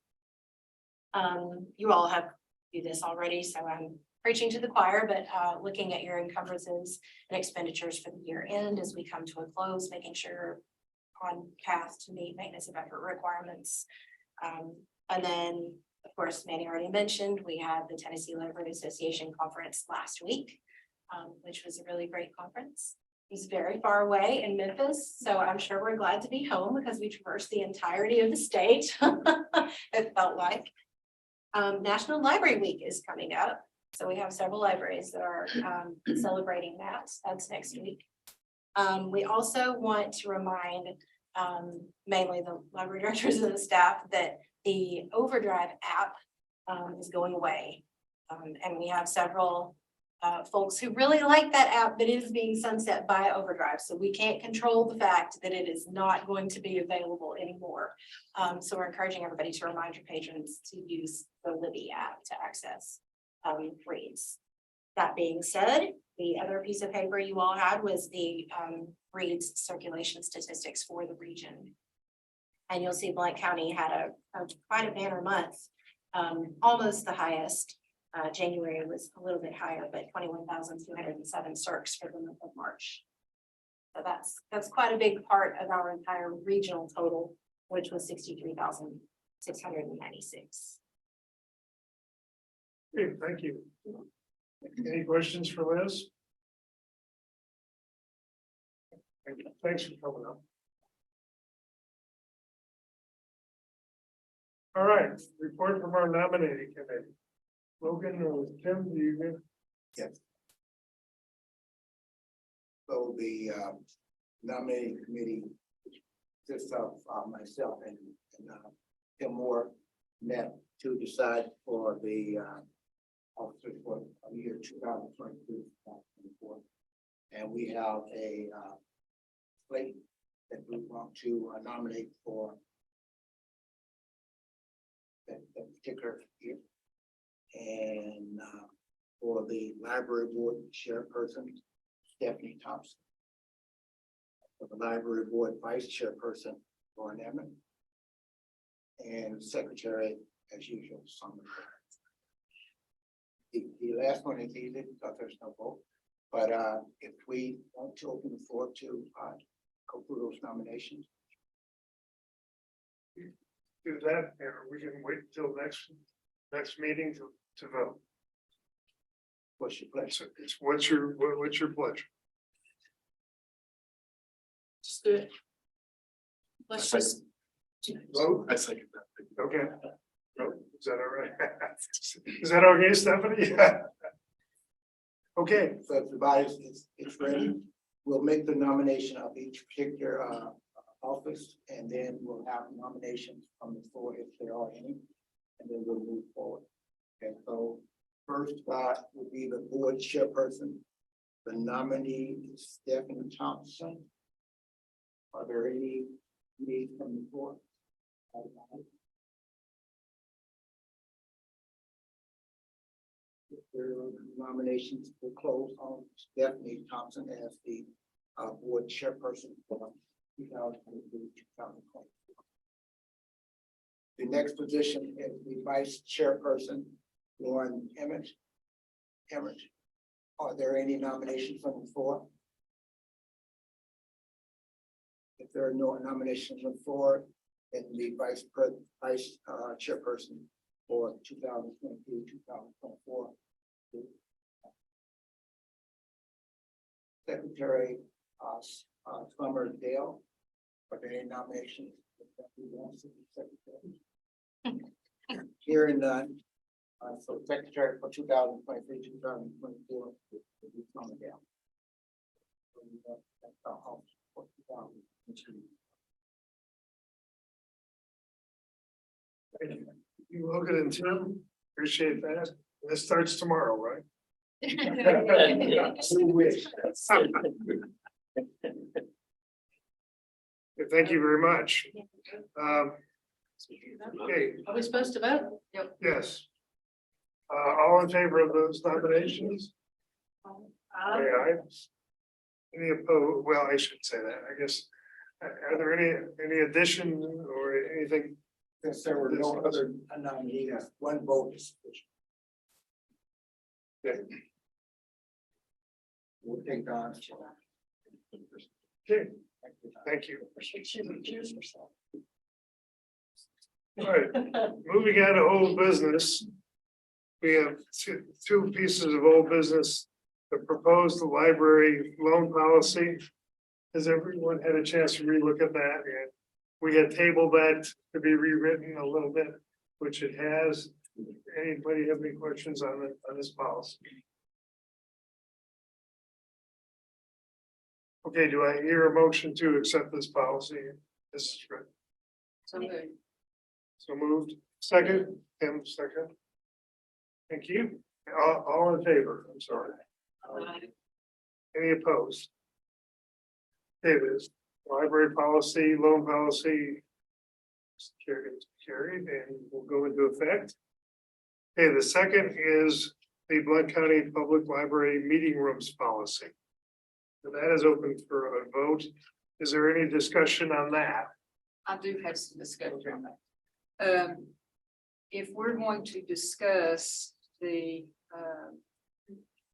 You all have do this already, so I'm preaching to the choir, but looking at your encumbrances and expenditures for the year end as we come to a close, making sure on path to meet maintenance of effort requirements. And then, of course, Manny already mentioned, we had the Tennessee Library Association conference last week, which was a really great conference. It was very far away in Memphis, so I'm sure we're glad to be home because we traversed the entirety of the state. It felt like. National Library Week is coming up. So we have several libraries that are celebrating that. That's next week. We also want to remind mainly the library directors and the staff that the Overdrive app is going away. And we have several folks who really like that app, but it is being sunset by Overdrive. So we can't control the fact that it is not going to be available anymore. So we're encouraging everybody to remind your patrons to use the Libby app to access reads. That being said, the other piece of paper you all had was the reads circulation statistics for the region. And you'll see Blount County had quite a banner month, almost the highest. January was a little bit higher, but 21,207 circs for the month of March. So that's quite a big part of our entire regional total, which was 63,696. Okay, thank you. Any questions for Liz? Thanks for coming up. All right, report from our nominating committee. Logan or Tim, do you give? Yes. So the nominating committee consists of myself and Tim Moore met to decide for the officers for the year 2022-2024. And we have a slate that we want to nominate for that particular year. And for the library board chairperson, Stephanie Thompson. For the library board vice chairperson, Lauren Emmett. And secretary, as usual, Summer. The last one is easy because there's no vote. But if we want to open the floor to go through those nominations. Do that, and we can wait until next meeting to vote. What's your pleasure? It's what's your pleasure? Just do it. Let's just. Vote? I second that. Okay. No, is that all right? Is that okay, Stephanie? Okay. So if the body is ready, we'll make the nomination of each particular office, and then we'll have nominations from the floor if there are any, and then we'll move forward. Okay, so first will be the board chairperson. The nominee is Stephanie Thompson. Are there any needs from the floor? If there are nominations, will close on Stephanie Thompson as the board chairperson for 2022-2024. The next position is the vice chairperson, Lauren Emmett. Are there any nominations from the floor? If there are no nominations from the floor, then the vice chairperson for 2022-2024. Secretary Summer Dale. Are there any nominations? Hearing none, So secretary for 2023, 2024. will be coming down. So, that's our house for 2022. You look at it, Tim, appreciate that. This starts tomorrow, right? We wish. Thank you very much. Okay, Are we supposed to vote? Yep. yes. All in favor of those nominations? Say aye. Any opposed? Well, I should say that, I guess. Are there any addition or anything? Since there were no other nominees, one vote is sufficient. Okay. We'll take on. Okay, thank you. She recused herself. All right, moving on to old business. We have two pieces of old business. The proposed library loan policy. Has everyone had a chance to relook at that? And we had tabled that to be rewritten a little bit, which it has. Anybody have any questions on this policy? Okay, do I hear a motion to accept this policy? This is right. So good. So moved. Second, Tim, second. Thank you. All in favor? I'm sorry. Any opposed? Okay, this library policy, loan policy. Carried and will go into effect. Okay, the second is the Blount County Public Library meeting rooms policy. And that is open for a vote. Is there any discussion on that? I do have some discussion. If we're going to discuss the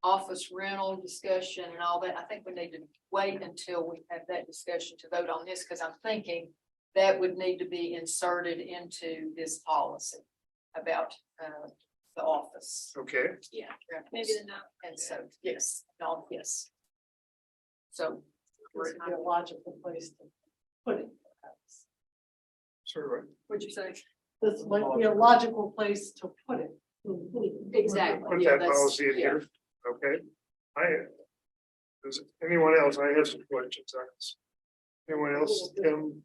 office rental discussion and all that, I think we need to wait until we have that discussion to vote on this, because I'm thinking that would need to be inserted into this policy about the office. Okay. Yeah. Maybe the not. And so, yes, no, yes. So Would be a logical place to put it. Sure. what'd you say? This might be a logical place to put it. Exactly. Put Yeah, that that's- policy in yeah. here. Okay. Does anyone else? I have some questions on this. Anyone else? Tim?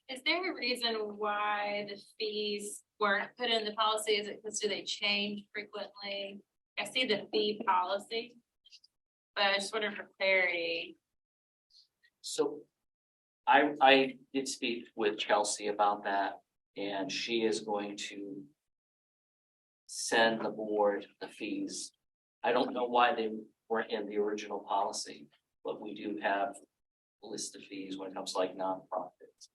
Is there a reason why the fees weren't put in the policy? Is it because do they change frequently? I see the fee policy. But I just wonder for clarity. So I did speak with Chelsea about that, and she is going to send the board the fees. I don't know why they weren't in the original policy, but we do have a list of fees when it comes to like nonprofits.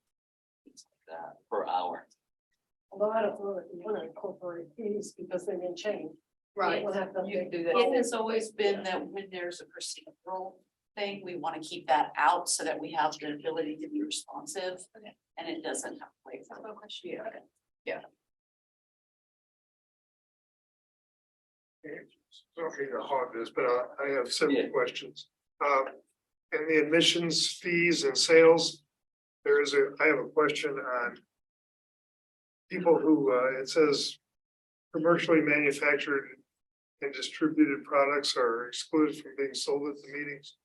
Things like that per hour. Although I don't know if you want to incorporate fees because they may change. Right, We'll have to you can do update. that. It's always been that when there's a procedural thing, we want to keep that out so that we have the ability to be responsive. And it doesn't have to wait for a question. Yeah. Okay, to hog this, but I have several questions. And the admissions fees and sales, I have a question on people who, it says commercially manufactured and distributed products are excluded from being sold at the meetings.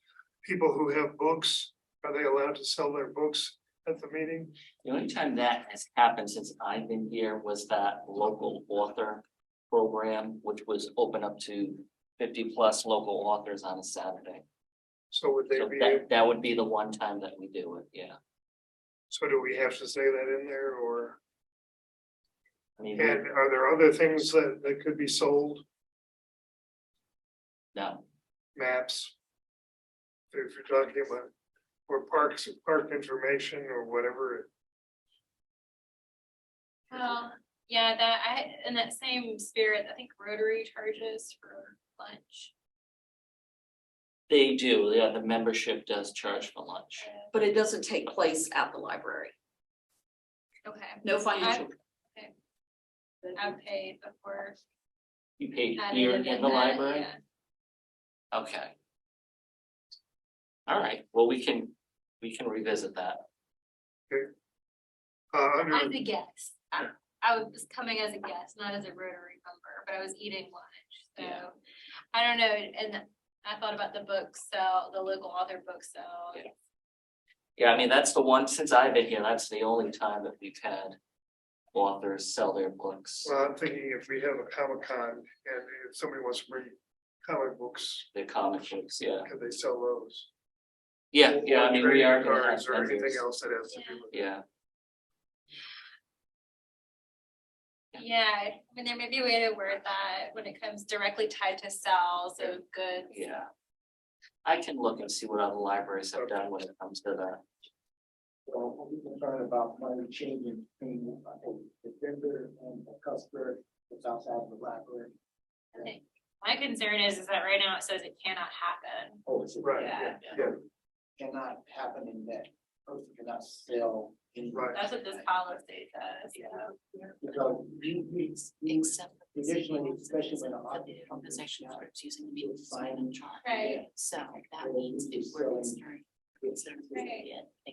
People who have books, are they allowed to sell their books at the meeting? The only time that has happened since I've been here was that local author program, which was open up to 50+ local authors on a Saturday. So would they So be, that would be the one time that we do it, yeah. so do we have to say that in there or? I mean, And are there other things that could be sold? no, Maps? If you're talking about, or park information or whatever. Well, yeah, in that same spirit, I think Rotary charges for lunch. they do, yeah, the membership does charge for lunch. But it doesn't take place at the library. Okay. No financial. I paid before. You paid Not here even in the that, library? yeah. Okay. All right, well, we can revisit that. Under As a guest, I was coming as a guest, not as a Rotary member. but I was eating lunch, so. Yeah. I don't know, and I thought about the book sale, the local author book sale. Yeah. Yeah, I mean, that's the one, since I've been here, that's the only time that we've had authors sell their books, Well, I'm thinking if we have a Comic-Con and if somebody wants to bring comic books, their comic books, yeah. can they sell those? Yeah, yeah, I mean, we are Trading gonna have cards or anything vendors. else that has to do with it. Yeah, Yeah, I mean, there may be a way to word that when it comes directly tied to sales of goods. yeah. I can look and see what other libraries have done when it comes to that. So I'm concerned about money changing between the vendor and the customer that's outside of the library. Okay. My concern is that right now it says it cannot happen. Oh, it's Right, Yeah. yeah. cannot happen in that person cannot sell any. That's what this policy says, yeah. Because you Except. traditionally, especially when a lot of Organization companies groups using the media sign and chart. Right. So that means if we're considering. Right.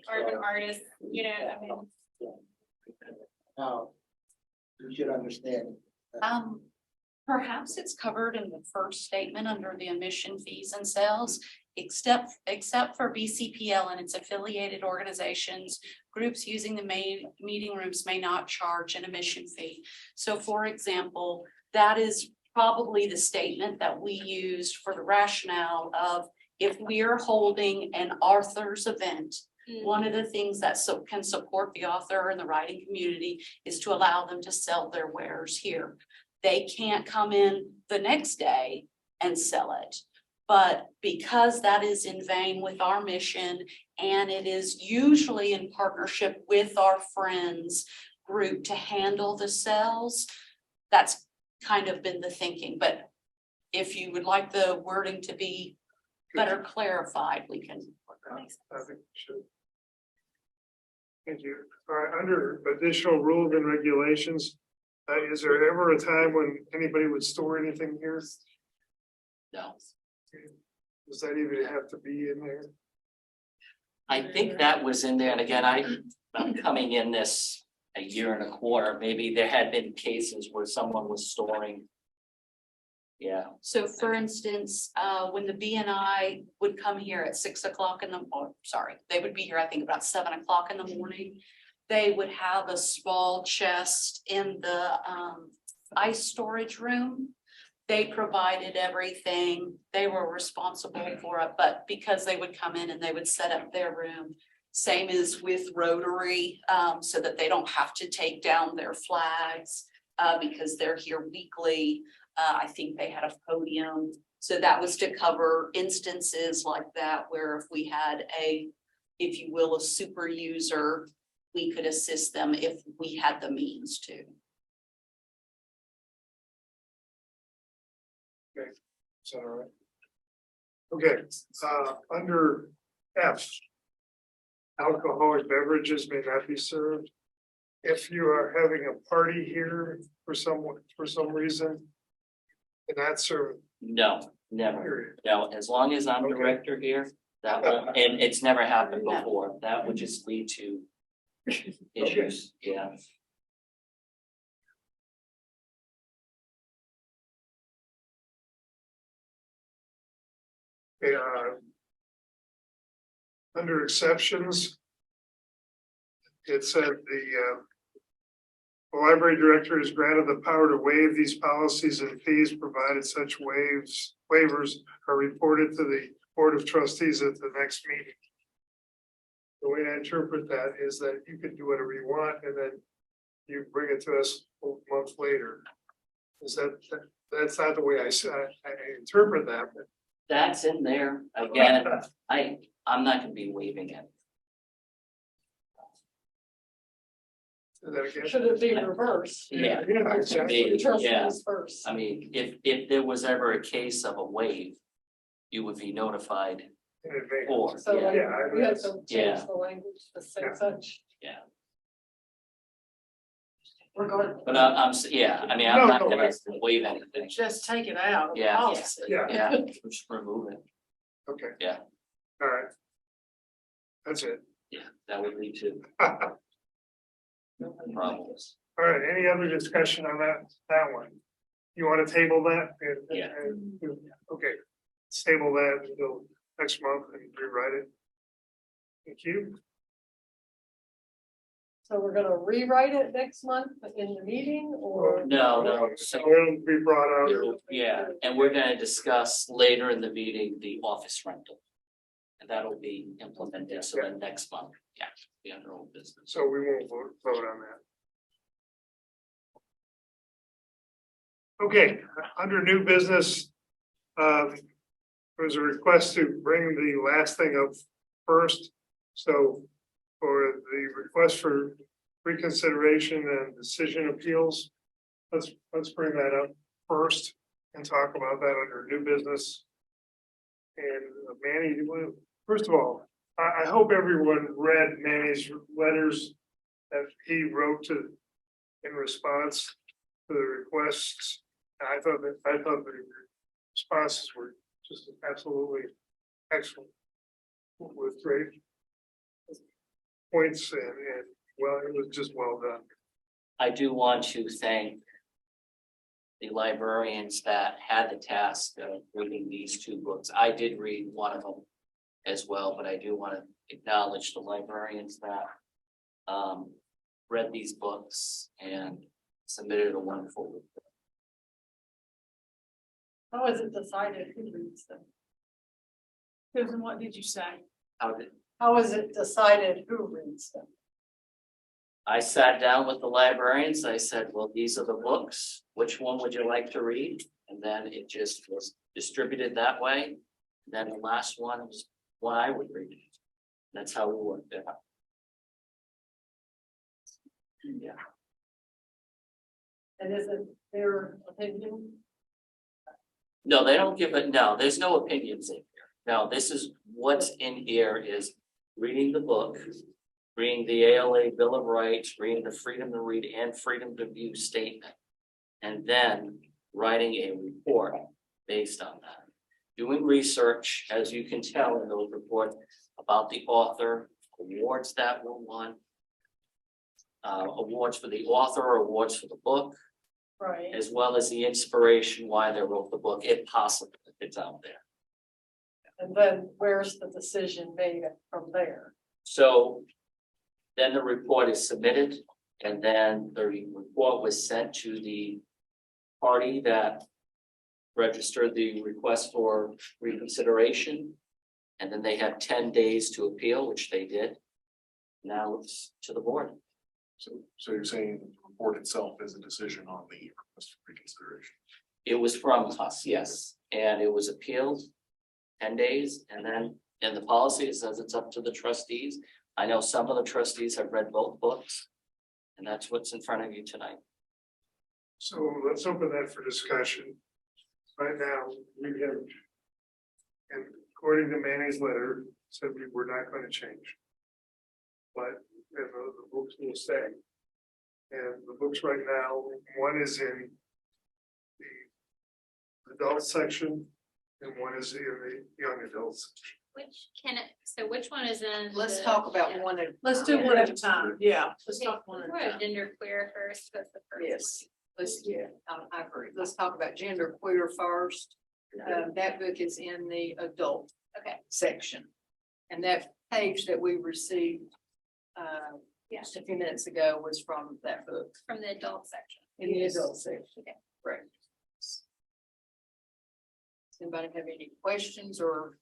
Or if an artist, you know, I mean, now, you should understand. Perhaps it's covered in the first statement under the admission fees and sales, except for BCPL and its affiliated organizations. Groups using the main meeting rooms may not charge an admission fee. So for example, that is probably the statement that we used for the rationale of if we are holding an author's event, one of the things that can support the author and the writing community is to allow them to sell their wares here. They can't come in the next day and sell it. But because that is in vein with our mission, and it is usually in partnership with our friends group to handle the sales, that's kind of been the thinking. But if you would like the wording to be better clarified, we can. I think we should. Thank you. All right, under additional rules and regulations, is there ever a time when anybody would store anything here? No, Does that even have to be in there? I think that was in there, and again, I'm coming in this a year and a quarter, maybe there had been cases where someone was storing. Yeah, So for instance, when the BNI would come here at 6 o'clock they would be here, I think about 7 o'clock in the morning. They would have a small chest in the ice storage room. They provided everything. They were responsible for it, but because they would come in and they would set up their room. Same as with Rotary, so that they don't have to take down their flags because they're here weekly. I think they had a podium. So that was to cover instances like that, where if we had if you will, a super user, we could assist them if we had the means to. Okay, is that all right? Okay, under F. Alcoholic beverages may not be served. If you are having a party here for some reason. Cannot serve. no, never, no, as long as I'm director here, that will, and it's never happened before, that would just lead to issues, yeah. Under exceptions. It said the library director is granted the power to waive these policies and fees, provided such waivers are reported to the Board of Trustees at the next meeting. The way I interpret that is that you can do whatever you want and then you bring it to us a month later. Is that's not the way I interpret that, but That's in there, again, I'm not gonna be waiving it. that again. Should it be reversed? Yeah. Exactly. The trustees Yeah. first. I mean, if there was ever a case of a waive, you would be notified In advance. for, So like, yeah, we have to Yeah. change the language to say Yeah. such. yeah. Regardless. But yeah, I mean, I'm not gonna waive anything, Just take it out. of the Yeah. policy. Yeah. just remove it, Okay. Yeah. All right. That's it. yeah, that would lead to All problems. right, any other discussion on that one? You want to table that? Yeah. Okay, let's table that until next month and rewrite it. Thank you. So we're gonna rewrite it next month in the meeting or? No, So it'll be brought out. yeah, and we're gonna discuss later in the meeting, the office rental. And that'll be implemented, so then next month, yeah, be under old business. So we won't vote on that. Okay, under new business. There was a request to bring the last thing up first. So for the request for reconsideration and decision appeals, let's bring that up first and talk about that under new business. And Manny, first of all, I hope everyone read Manny's letters that he wrote in response to the requests. I thought the responses were just absolutely excellent with great points and well, it was just well done. I do want to thank the librarians that had the task of reading these two books. I did read one of them as well, but I do want to acknowledge the librarians that read these books and submitted a wonderful report. How is it decided who reads them? Susan, what did you say? How is it decided who reads them? I sat down with the librarians. I said, well, these are the books. Which one would you like to read? And then it just was distributed that way. And then the last one was what I would read. That's how we worked it out. Yeah. And is it their opinion? No, they don't give it. No, there's no opinions in here. No, this is what's in here is reading the book, reading the ALA Bill of Rights, reading the Freedom to Read and Freedom to View statement, and then writing a report based on that. Doing research, as you can tell in those reports, about the author, awards that were won, awards for the author, awards for the book, Right. as well as the inspiration why they wrote the book, if possible, if it's out there. And then where's the decision made from there? So then the report is submitted, and then the report was sent to the party that registered the request for reconsideration. And then they have 10 days to appeal, which they did. Now it's to the board. So you're saying the report itself is a decision on the request for reconsideration? It was from us, yes, and it was appealed 10 days, and then in the policy, it says it's up to the trustees. I know some of the trustees have read both books, and that's what's in front of you tonight. So let's open that for discussion. Right now, we have, and according to Manny's letter, said we were not going to change. But the books will stay. And the books right now, one is in the adult section and one is in the young adults. Which one is in? Let's talk about one at. Let's do Yeah. one at a time, yeah. Let's Okay, talk one at a we're time. gender queer first, that's the first. Yes, I agree. Let's talk about gender queer first. That book is in the adult Okay, section. And that page that we received just a few minutes ago was from that book, from the adult section. in the adult section. Okay. Right. Does anybody have any questions or?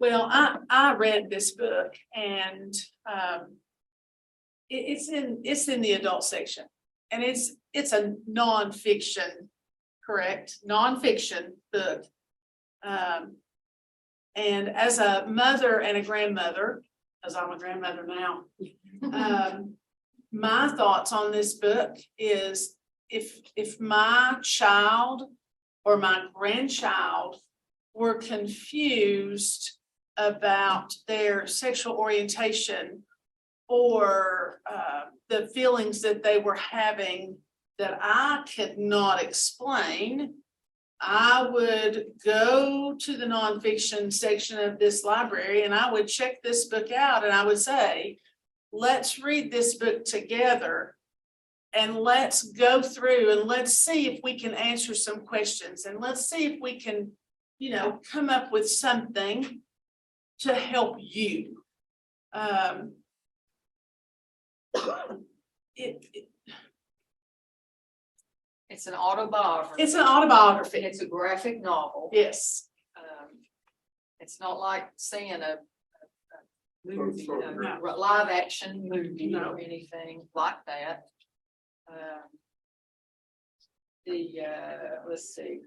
Well, I read this book and it's in the adult section. And it's a nonfiction, correct? Nonfiction book. And as a mother and a grandmother, as I'm a grandmother now, my thoughts on this book is if my child or my grandchild were confused about their sexual orientation or the feelings that they were having that I could not explain, I would go to the nonfiction section of this library and I would check this book out and I would say, let's read this book together And let's go through and let's see if we can answer some questions and let's see if we can, you know, come up with something to help you. It's an autobiography. It's an autobiography. It's a graphic novel. Yes. It's not like seeing a movie, No. live action movie No. or anything like that. Let's see,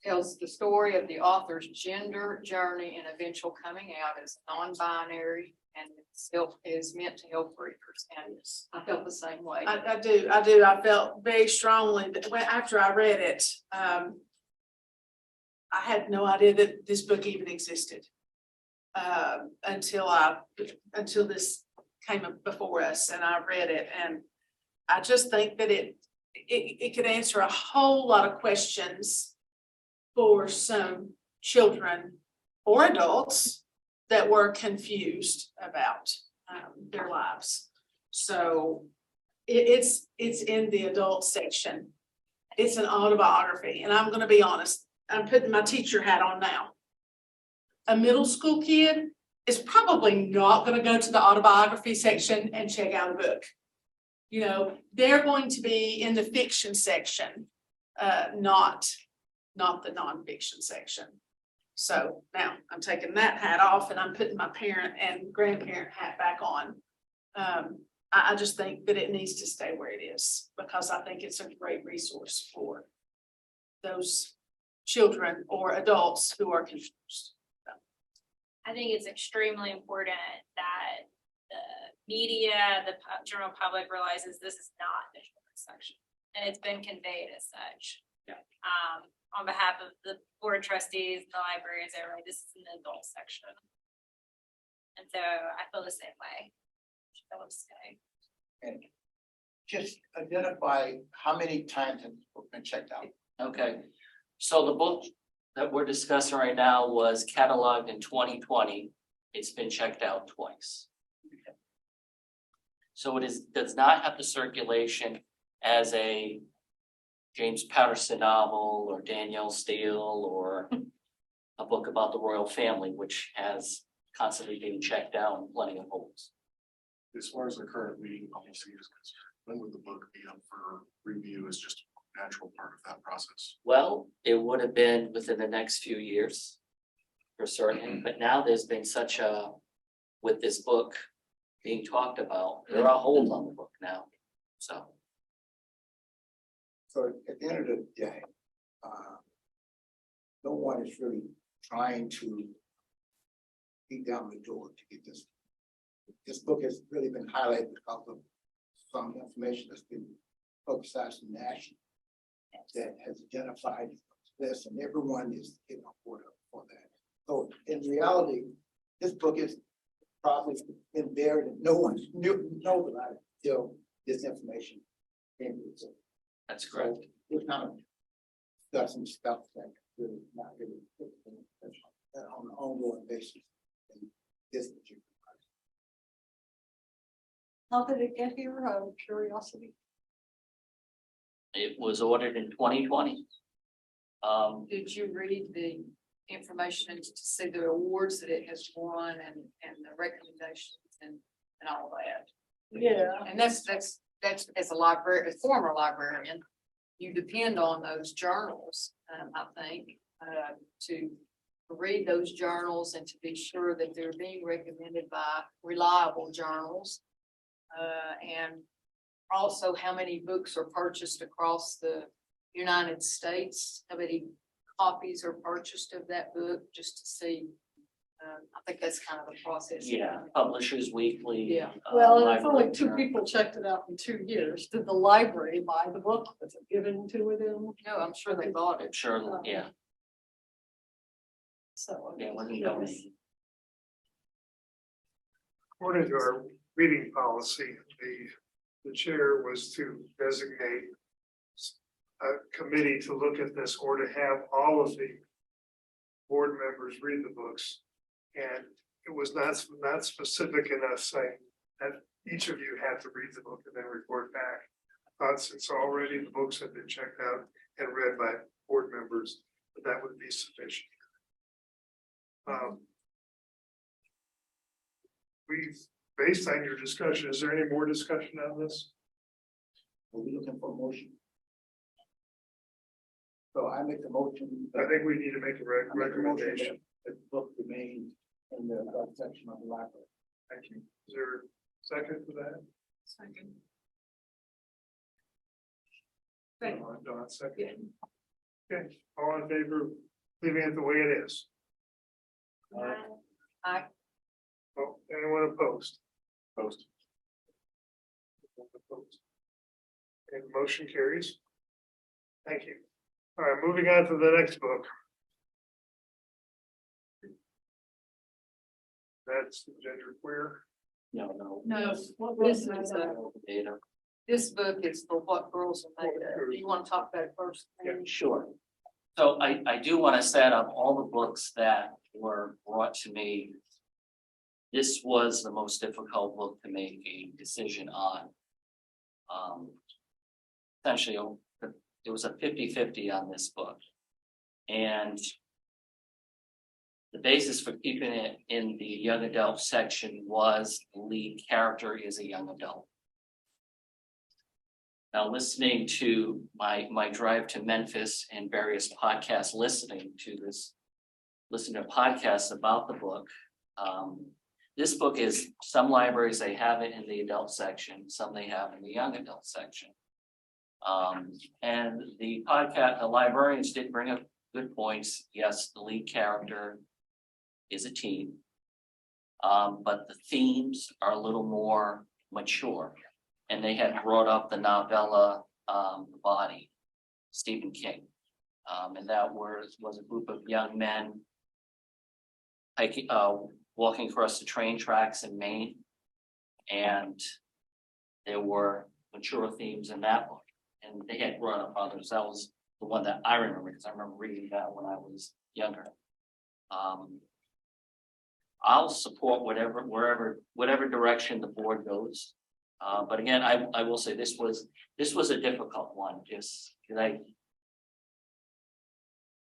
tells the story of the author's gender journey and eventual coming out as non-binary, and still is meant to help readers. And I felt the same way. I do. I felt very strongly that after I read it, I had no idea that this book even existed. Until this came up before us and I read it, and I just think that it could answer a whole lot of questions for some children or adults that were confused about their lives. So it's in the adult section. It's an autobiography, and I'm going to be honest, I'm putting my teacher hat on now. A middle school kid is probably not going to go to the autobiography section and check out a book. You know, they're going to be in the fiction section, not the nonfiction section. So now I'm taking that hat off and I'm putting my parent and grandparent hat back on. I just think that it needs to stay where it is because I think it's a great resource for those children or adults who are confused. I think it's extremely important that the media, the general public realizes this is not the children's section, and it's been conveyed as such. Yeah. On behalf of the board of trustees, the librarians, everybody, this is an adult section. And so I feel the same way. I would say. And just identify how many times has the book been checked out? Okay, so the book that we're discussing right now was cataloged in 2020. It's been checked out twice. So it does not have the circulation as a James Patterson novel or Danielle Steele or a book about the royal family, which has constantly been checked out and plenty of holes. As far as the current reading policy is concerned, when would the book be up for review as just a natural part of that process? Well, it would have been within the next few years for certain, but now there's been such a, with this book being talked about, there are holes on the book now, so. So at the end of the day, no one is really trying to beat down the door to get this. This book has really been highlighted because of some information that's been publicized nationally that has identified this, and everyone is getting on board for that. So in reality, this book is probably been buried and no one knows about it till this information came to us. That's correct. So we're kind of got some stuff that really not really on an ongoing basis in this particular. How did it get here? Out of curiosity. It was ordered in 2020. Did you read the information to see the awards that it has won and the recommendations and all that? Yeah. And that's as a library, a former librarian, you depend on those journals, I think, to read those journals and to be sure that they're being recommended by reliable journals. And also how many books are purchased across the United States, how many copies are purchased of that book, just to see. I think that's kind of the process. Yeah, Publishers Weekly. Yeah. Well, and if Library only two Journal. people checked it out in 2 years, did the library buy the book? Was it given to them? No, I'm sure they bought it. Sure, yeah, So. yeah, it wasn't donated. According to our reading policy, the chair was to designate a committee to look at this or to have all of the board members read the books. And it was not specific enough saying that each of you had to read the book and then report back. since already the books have been checked out and read by board members, that would be sufficient. We've, based on your discussion, is there any more discussion on this? Are we looking for a motion? So I make the motion. I think we need to make a I make a motion recommendation. that the book remains in the adult section of the library. Thank you. Is there a second for that? Second. Don, second. Okay, all in favor of leaving it the way it is? Aye. Oh, anyone opposed? Opposed. And the motion carries. Thank you. All right, moving on to the next book. That's the genderqueer. No. No, this is Data. this book is for what girls are made of. Do you want to talk about it first? Sure. So I do want to set up all the books that were brought to me. This was the most difficult book to make a decision on. Essentially, it was a 50-50 on this book. And the basis for keeping it in the young adult section was the lead character is a young adult. Now, listening to my drive to Memphis and various podcasts, listening to podcasts about the book. This book is, some libraries, they have it in the adult section, some they have in the young adult section. And the librarians did bring up good points. Yes, the lead character is a teen. But the themes are a little more mature. And they had brought up the novella, The Body, Stephen King. And that was a group of young men hiking, walking across the train tracks in Maine. And there were mature themes in that book. And they had brought up others. That was the one that I remember, because I remember reading that when I was younger. I'll support whatever direction the board goes. But again, I will say this was a difficult one, just because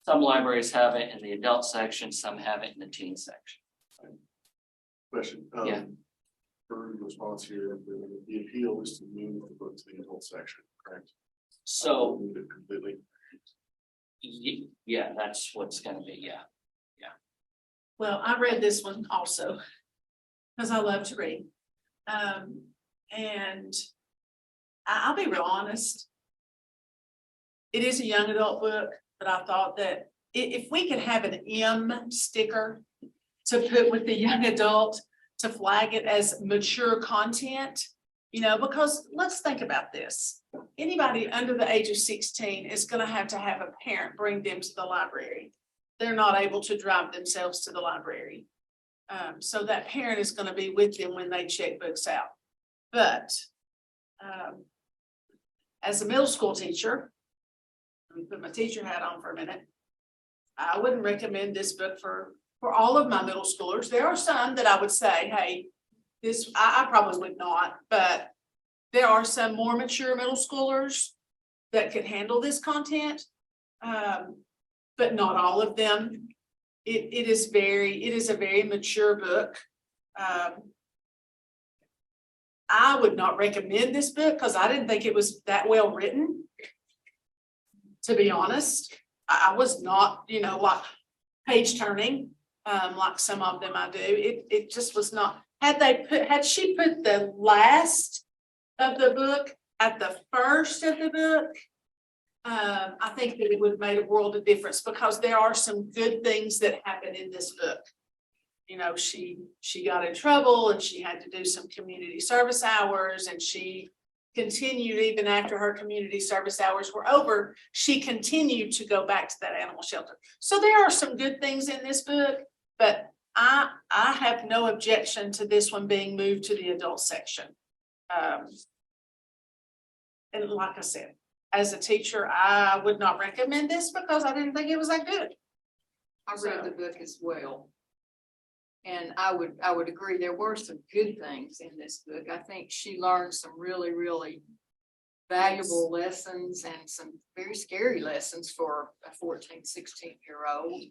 some libraries have it in the adult section, some have it in the teen section. Question. Yeah. For response here, the appeal is to move the book to the adult section, correct? So. Move it completely. Yeah, that's what's gonna be, yeah. Well, I read this one also, because I love to read. And I'll be real honest. It is a young adult book, but I thought that if we could have an M sticker to put with the young adult to flag it as mature content, you know, because let's think about this. Anybody under the age of 16 is going to have a parent bring them to the library. They're not able to drive themselves to the library. So that parent is going to be with them when they check books out. But as a middle school teacher, let me put my teacher hat on for a minute. I wouldn't recommend this book for all of my middle schoolers. There are some that I would say, hey, this, I probably would not, but there are some more mature middle schoolers that could handle this content. But not all of them. It is a very mature book. I would not recommend this book because I didn't think it was that well written. To be honest, I was not, like page turning, like some of them I do. It just was not. Had she put the last of the book at the first of the book, I think that it would have made a world of difference because there are some good things that happen in this book. She got in trouble and she had to do some community service hours, and she continued even after her community service hours were over. She continued to go back to that animal shelter. So there are some good things in this book, but I have no objection to this one being moved to the adult section. And like I said, as a teacher, I would not recommend this because I didn't think it was that good. I read the book as well. And I would agree, there were some good things in this book. I think she learned some really, really valuable lessons and some very scary lessons for a 14, 16-year-old.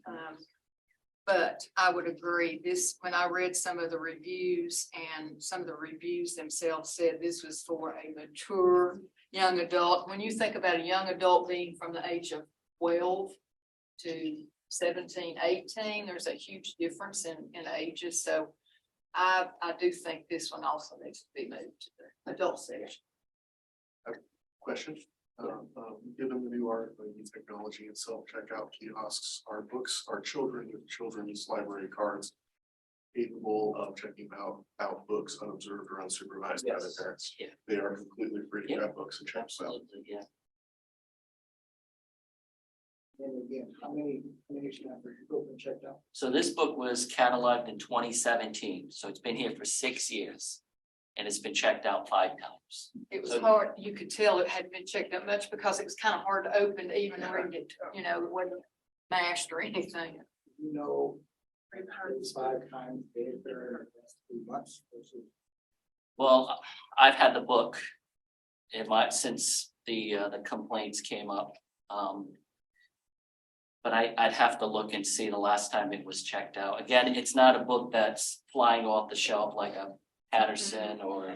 But I would agree, this, when I read some of the reviews and some of the reviews themselves said this was for a mature young adult. When you think about a young adult being from the age of 12 to 17, 18, there's a huge difference in ages. So I do think this one also needs to be moved to the adult section. Question. Given the new art and technology and self-checkout kiosks, are books, are children with children's library cards capable of checking out books unobserved or unsupervised by the parents? Yeah. They are completely free to grab books and check them out. Absolutely, yeah. And again, how many staff are you open checked out? So this book was cataloged in 2017, so it's been here for 6 years. And it's been checked out 5 times. It was hard, you could tell it hadn't been checked out much because it was kind of hard to open to even read it, you know, it wasn't mashed or anything. You know, 5 times after 3 months versus. Well, I've had the book since the complaints came up. But I'd have to look and see the last time it was checked out. Again, it's not a book that's flying off the shelf like a Patterson or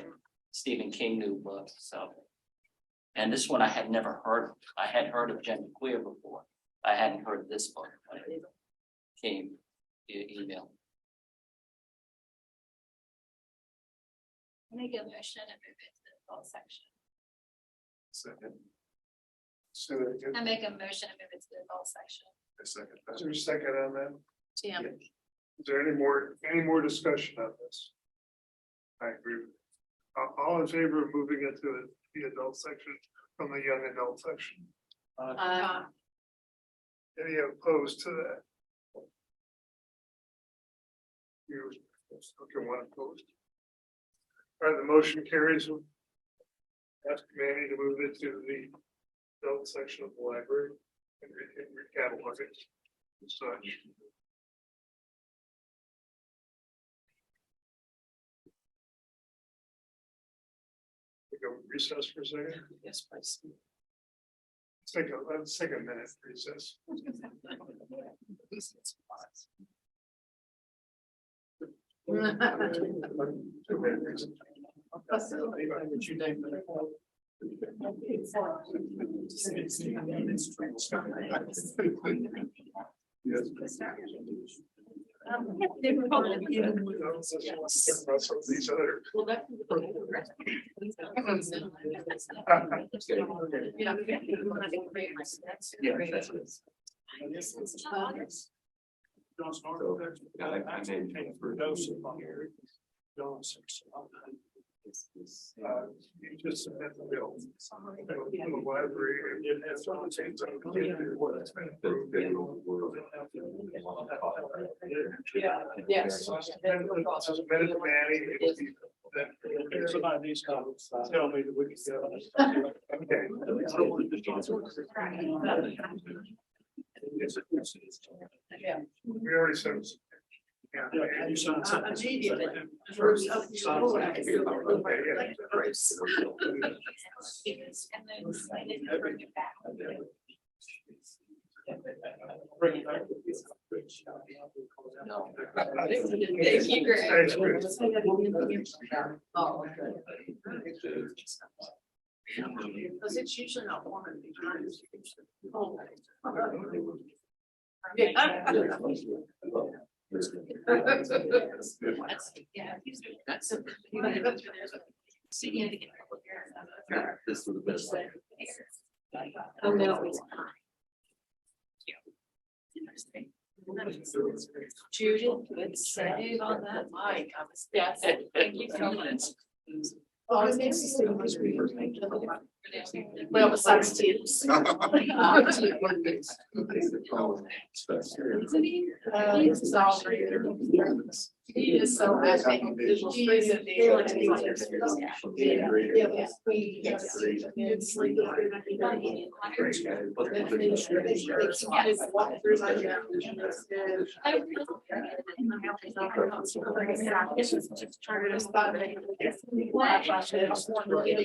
Stephen King new book, so. And this one I had never heard of. I had heard of Genderqueer before. I hadn't heard of this book. When it came via email. Make a motion and move it to the adult section. Second. Say that again. I make a motion and move it to the adult section. A second. Is there a second on that? Tim. Is there any more discussion on this? I agree. All in favor of moving it to the adult section from the young adult section? Any opposed to that? You, okay, one opposed. All right, the motion carries. Ask Manny to move it to the adult section of the library and recatalog it as such. Go recess for a second. Yes, please. Let's take a minute recess. These other. You just submit the bill. The library. And if someone changes what's been approved. Yes. Submitted to Manny. Somebody of these comments tell me that we can go. Okay. We already said. Yeah. Immediately. No. Thank you, Greg. Oh, okay. Because it's usually not one of these. This was the best. Oh, no. Judy, good save on that mic. Yes, thank you so much. Well, besides Tim's. He is so happy.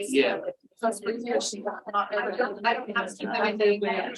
Yeah. That's pretty good. I don't have to keep anything. Yeah.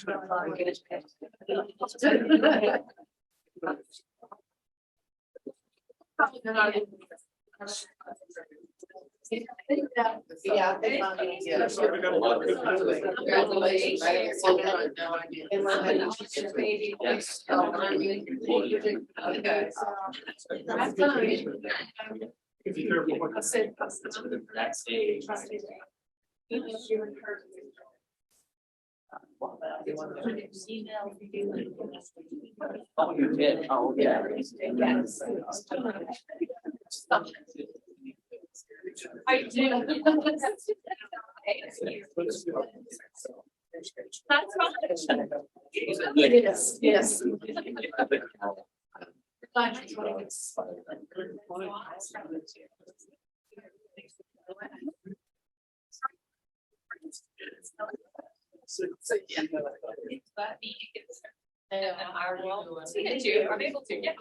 Oh, you did, oh, yeah. I do. That's fine. Yes, yes. I'm able to get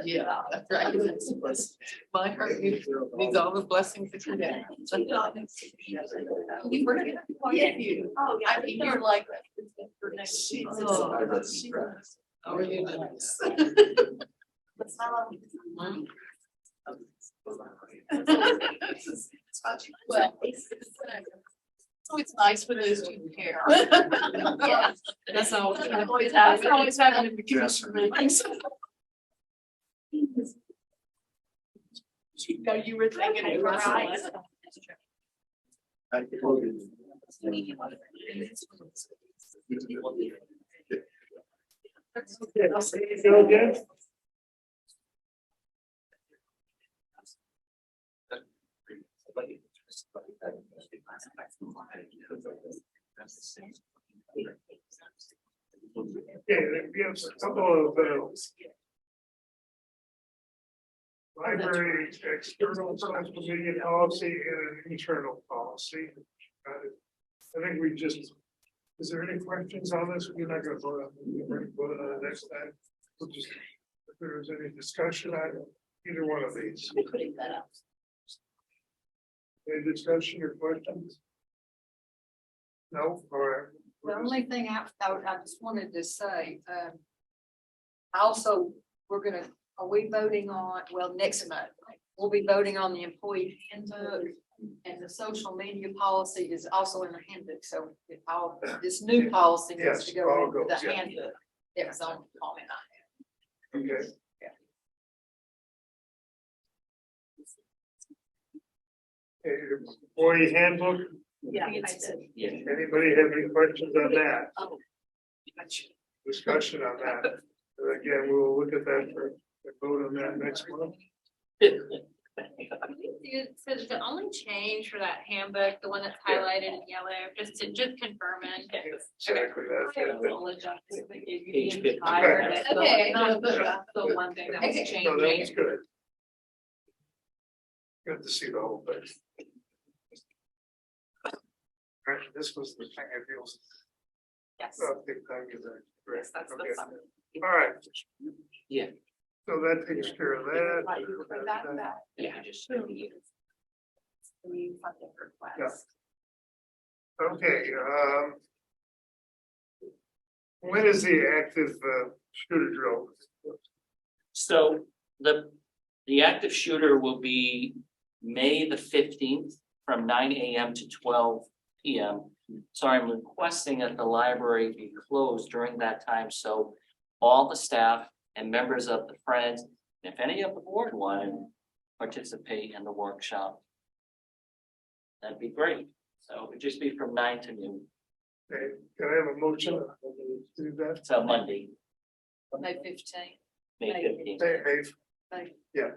Yeah, that's right. My heart needs all the blessings that you get. You forget. You. Oh, yeah. I mean, you're like. Oh, you That's not. Well, So it's nice when those two care. yeah, That's always. always having to give us some things. You know, you were thinking it was right. Okay, I'll see you go again. Okay, we have a couple of library external social media policy and an internal policy. I think we just, is there any questions on this? We're not gonna vote on it. We're gonna vote on it next time. We'll just, if there is any discussion on either one of these. Any discussion or questions? No, all right. The only thing I just wanted to say, also, are we voting on, well, next month, we'll be voting on the employee handbook. And the social media policy is also in the handbook, so if all, this new policy needs Yes, to go all into the goes, yeah. handbook. That was the only comment I had. Okay. Okay, employee handbook, Yeah. I did. anybody have any questions on that? Discussion on that? And again, we will look at that for, vote on that next month. So the only change for that handbook, the one that's highlighted in yellow, just confirm it. Exactly, that's it. Page 50. Okay. The one thing that was Okay. changed. No, that was good. Good to see the whole thing. Actually, this was the thing I feel. Yes. Big time is that. Great. Yes, that's the Okay. summary. All right. Yeah. So that takes care of that. Yeah. Just show you. The new funding request. Okay, when is the active shooter drill? So the active shooter will be May the 15th from 9 a.m. to 12 p.m. So I'm requesting that the library be closed during that time, so all the staff and members of the Friends, and if any of the board want to participate in the workshop, that'd be great. So it would just be from 9 to noon. Okay, can I have a motion to do that? So Monday, May 15th. May 15th. Hey, yeah.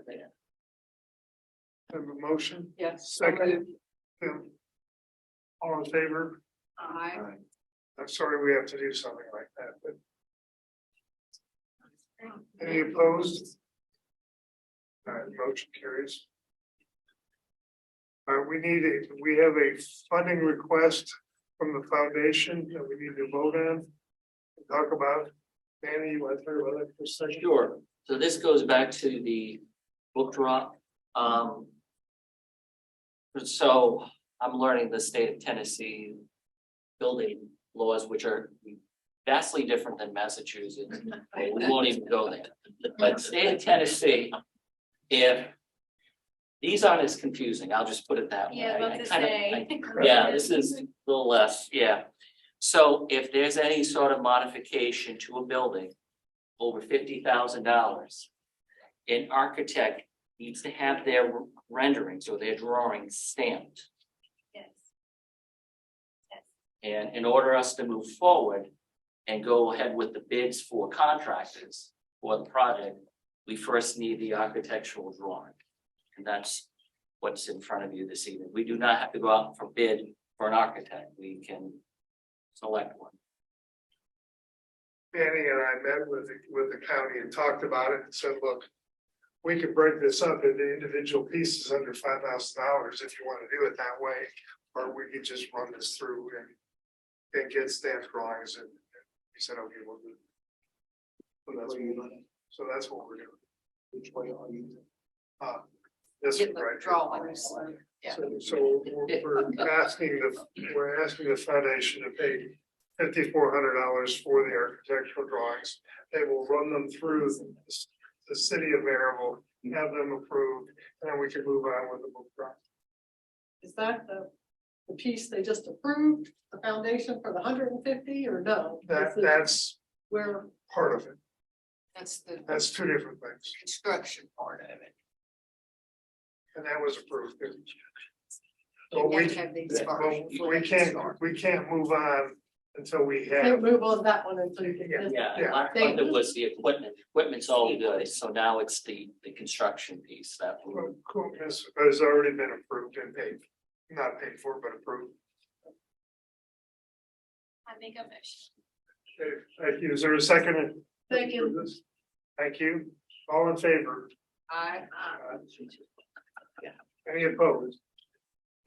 Have a motion, Yes. second. Tim. All in favor? Aye. I'm sorry we have to do something like that, but. Any opposed? All right, motion carries. We have a funding request from the foundation that we need to vote on. Talk about. Danny, you want to talk about that for a second? Sure. So this goes back to the book drop. So I'm learning the state of Tennessee building laws, which are vastly different than Massachusetts. We won't even go there. But state of Tennessee, if these aren't as confusing, I'll just put it that way. Yeah, about I to kinda- say. Yeah, this is a little less, yeah. So if there's any sort of modification to a building over $50,000, an architect needs to have their renderings or their drawings stamped. Yes. And in order us to move forward and go ahead with the bids for contractors for the project, we first need the architectural drawing. And that's what's in front of you this evening. We do not have to go out for bid for an architect. We can select one. Danny and I met with the county and talked about it and said, look, we could break this up into individual pieces under $5,000 if you want to do it that way. Or we could just run this through and get stamped drawings, and he said, okay, we'll do it. So that's what we're doing. Which way are you? This Get is the right. drawings. Yeah. So we're asking the foundation to pay $5,400 for the architectural drawings. They will run them through the city of Maryville, have them approved, and then we can move on with the book drop. Is that the piece they just approved, the foundation for the 150 or no? That's Where part of it. that's Two different things, construction part of it. and that was approved. You But have to have these first. we can't move on until we Can't have. move on that one until you get this. Yeah, our funding was the equipment. Equipment's all good, so now it's the construction piece that. Cool, has already been approved and paid, not paid for, but approved. I make a motion. Okay, thank you. Is there a second? Thank you. for this? Thank you. All in favor? Any opposed?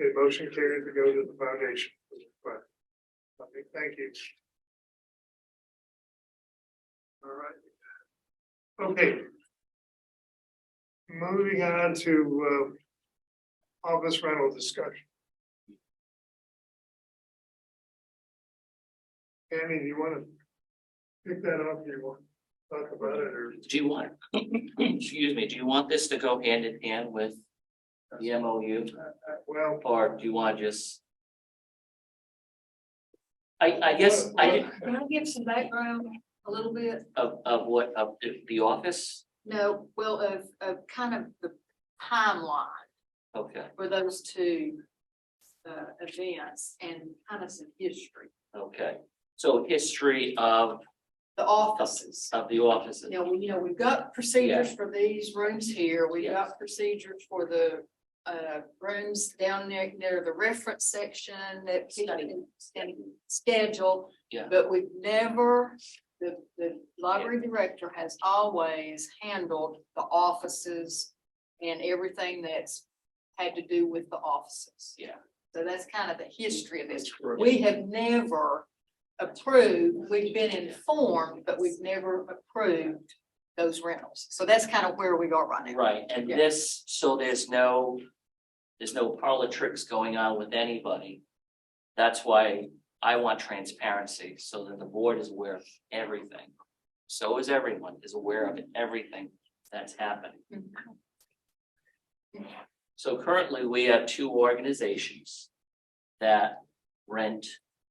Okay, motion carried to go to the foundation. Okay, thank you. All right. Okay. Moving on to office rental discussion. Annie, do you want to pick that up? Do you want to talk about it, or? Do you want, excuse me, do you want this to go hand in hand with the MOU? Well, or do you want to just? I guess I did Can I give some background a little bit? of what, of the office? No, well, of kind of the timeline Okay, for those two events and kind of some history. okay. So history of The offices. the offices. We've got procedures for these rooms here. We've got procedures for the rooms down there near the reference section that schedule. Yeah. But we've never, the library director has always handled the offices and everything that's had to do with the offices. Yeah. So that's kind of the history of this. We have never approved, we've been informed, but we've never approved those rentals. So that's kind of where we are right now. Right, and Yeah. this, so there's no parlor tricks going on with anybody. That's why I want transparency, so that the board is aware of everything. So is everyone is aware of everything that's happening. So currently, we have two organizations that rent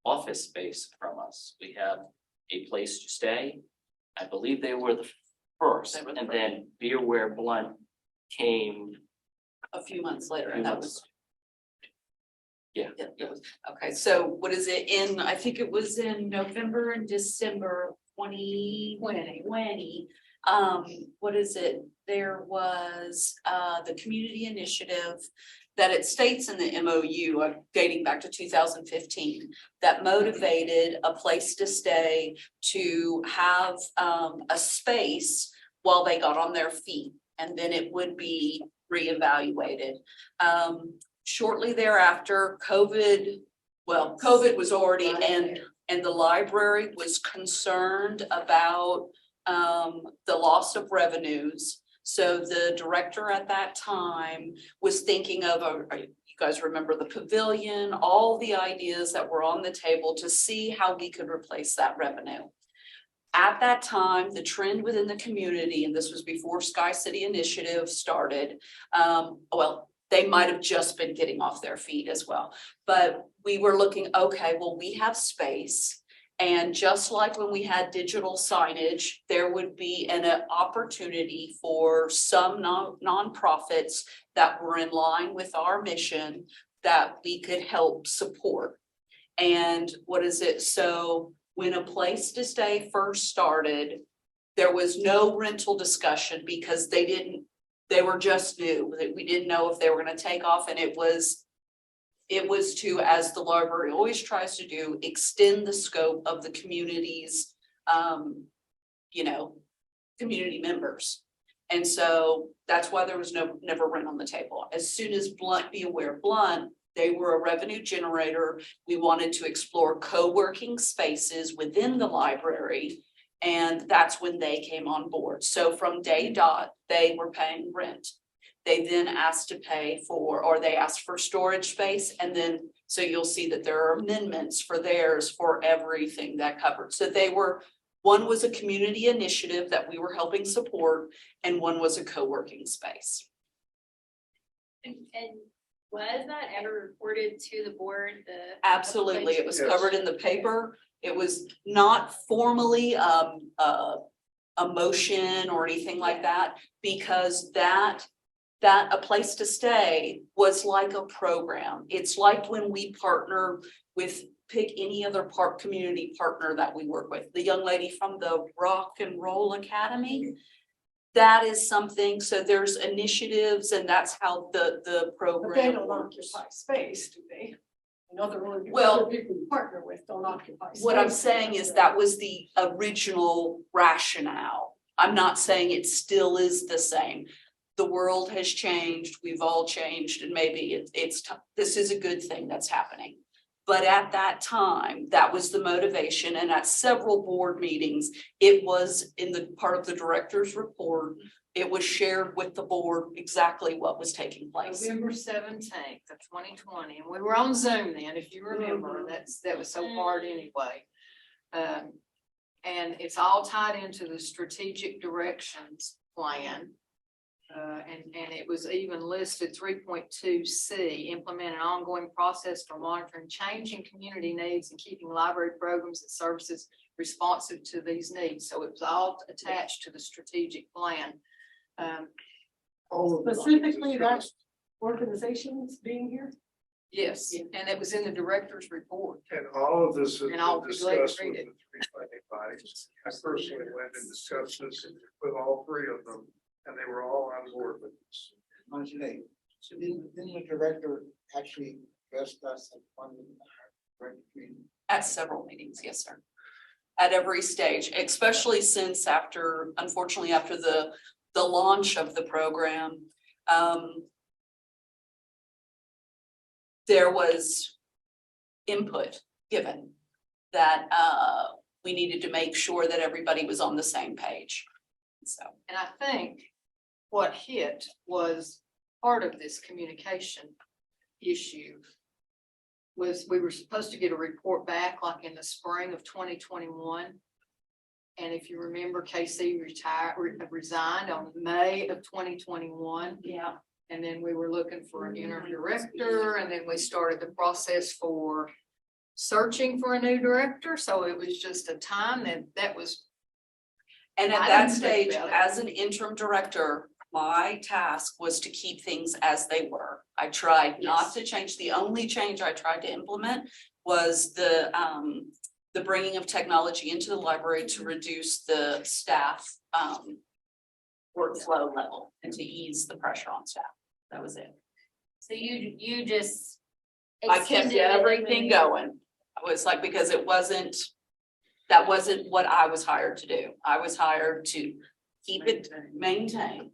office space from us. We have A Place to Stay. I believe they were the first, and then Beerware Blunt came A few months later, few that months. was. Yeah. Okay, so what is it in, I think it was in November and December 2020. What is it? There was the community initiative that it states in the MOU dating back to 2015 that motivated A Place to Stay to have a space while they got on their feet, and then it would be reevaluated. Shortly thereafter, COVID was already And the library was concerned about the loss of revenues. So the director at that time was thinking of, you guys remember the pavilion, all the ideas that were on the table to see how we could replace that revenue. At that time, the trend within the community, and this was before Sky City Initiative started, well, they might have just been getting off their feet as well. But we were looking, okay, well, we have space. And just like when we had digital signage, there would be an opportunity for some nonprofits that were in line with our mission that we could help support. And what is it? So when A Place to Stay first started, there was no rental discussion because they were just new. We didn't know if they were going to take off, and it was to, as the library always tries to do, extend the scope of the community's, community members. And so that's why there was never rent on the table. As soon as Blount, they were a revenue generator. We wanted to explore co-working spaces within the library. And that's when they came on board. So from day dot, they were paying rent. They then asked to pay for, or they asked for storage space. And then, so you'll see that there are amendments for theirs for everything that covered. So one was a community initiative that we were helping support, and one was a co-working space. And was that ever reported to the board? Absolutely. It was covered in the paper. It was not formally a motion or anything like that, because that A Place to Stay was like a program. It's like when we partner with, pick any other community partner that we work with. The young lady from the Rock and Roll Academy, that is something. So there's initiatives, and that's how the program. But they don't occupy space, do they? In other words, well, other people you partner with don't occupy space. What I'm saying is that was the original rationale. I'm not saying it still is the same. The world has changed. We've all changed, and maybe this is a good thing that's happening. But at that time, that was the motivation. And at several board meetings, it was in the part of the director's report, it was shared with the board exactly what was taking place. November 17th of 2020, and we were on Zoom then, if you remember. That was so hard anyway. And it's all tied into the strategic directions plan. And it was even listed 3.2C, implement an ongoing process for monitoring changing community needs and keeping library programs and services responsive to these needs. So it was all attached to the strategic plan. Specifically, that organizations being here? Yes, and it was in the director's report. And all of this has And I'll been be glad to discussed read with it. the 3 funding bodies. I personally went and discussed this with all 3 of them, and they were all on board with this. So didn't the director actually address us and funding At several meetings, yes, sir. At every stage, especially since unfortunately, after the launch of the program, there was input given that we needed to make sure that everybody was on the same page. So, And I think what hit was part of this communication issue was we were supposed to get a report back like in the spring of 2021. And if you remember, KC resigned on May of 2021. yeah. And then we were looking for an interim director, and then we started the process for searching for a new director. So it was just a time that was. And at I that didn't think stage, about it. as an interim director, my task was to keep things as they were. I tried not to change. The only change I tried to implement was the bringing of technology into the library to reduce the staff workflow level and to ease the pressure on staff. That was it. So you just. I kept extended it everything and- going. I was like, because that wasn't what I was hired to do. I was hired to keep it maintained.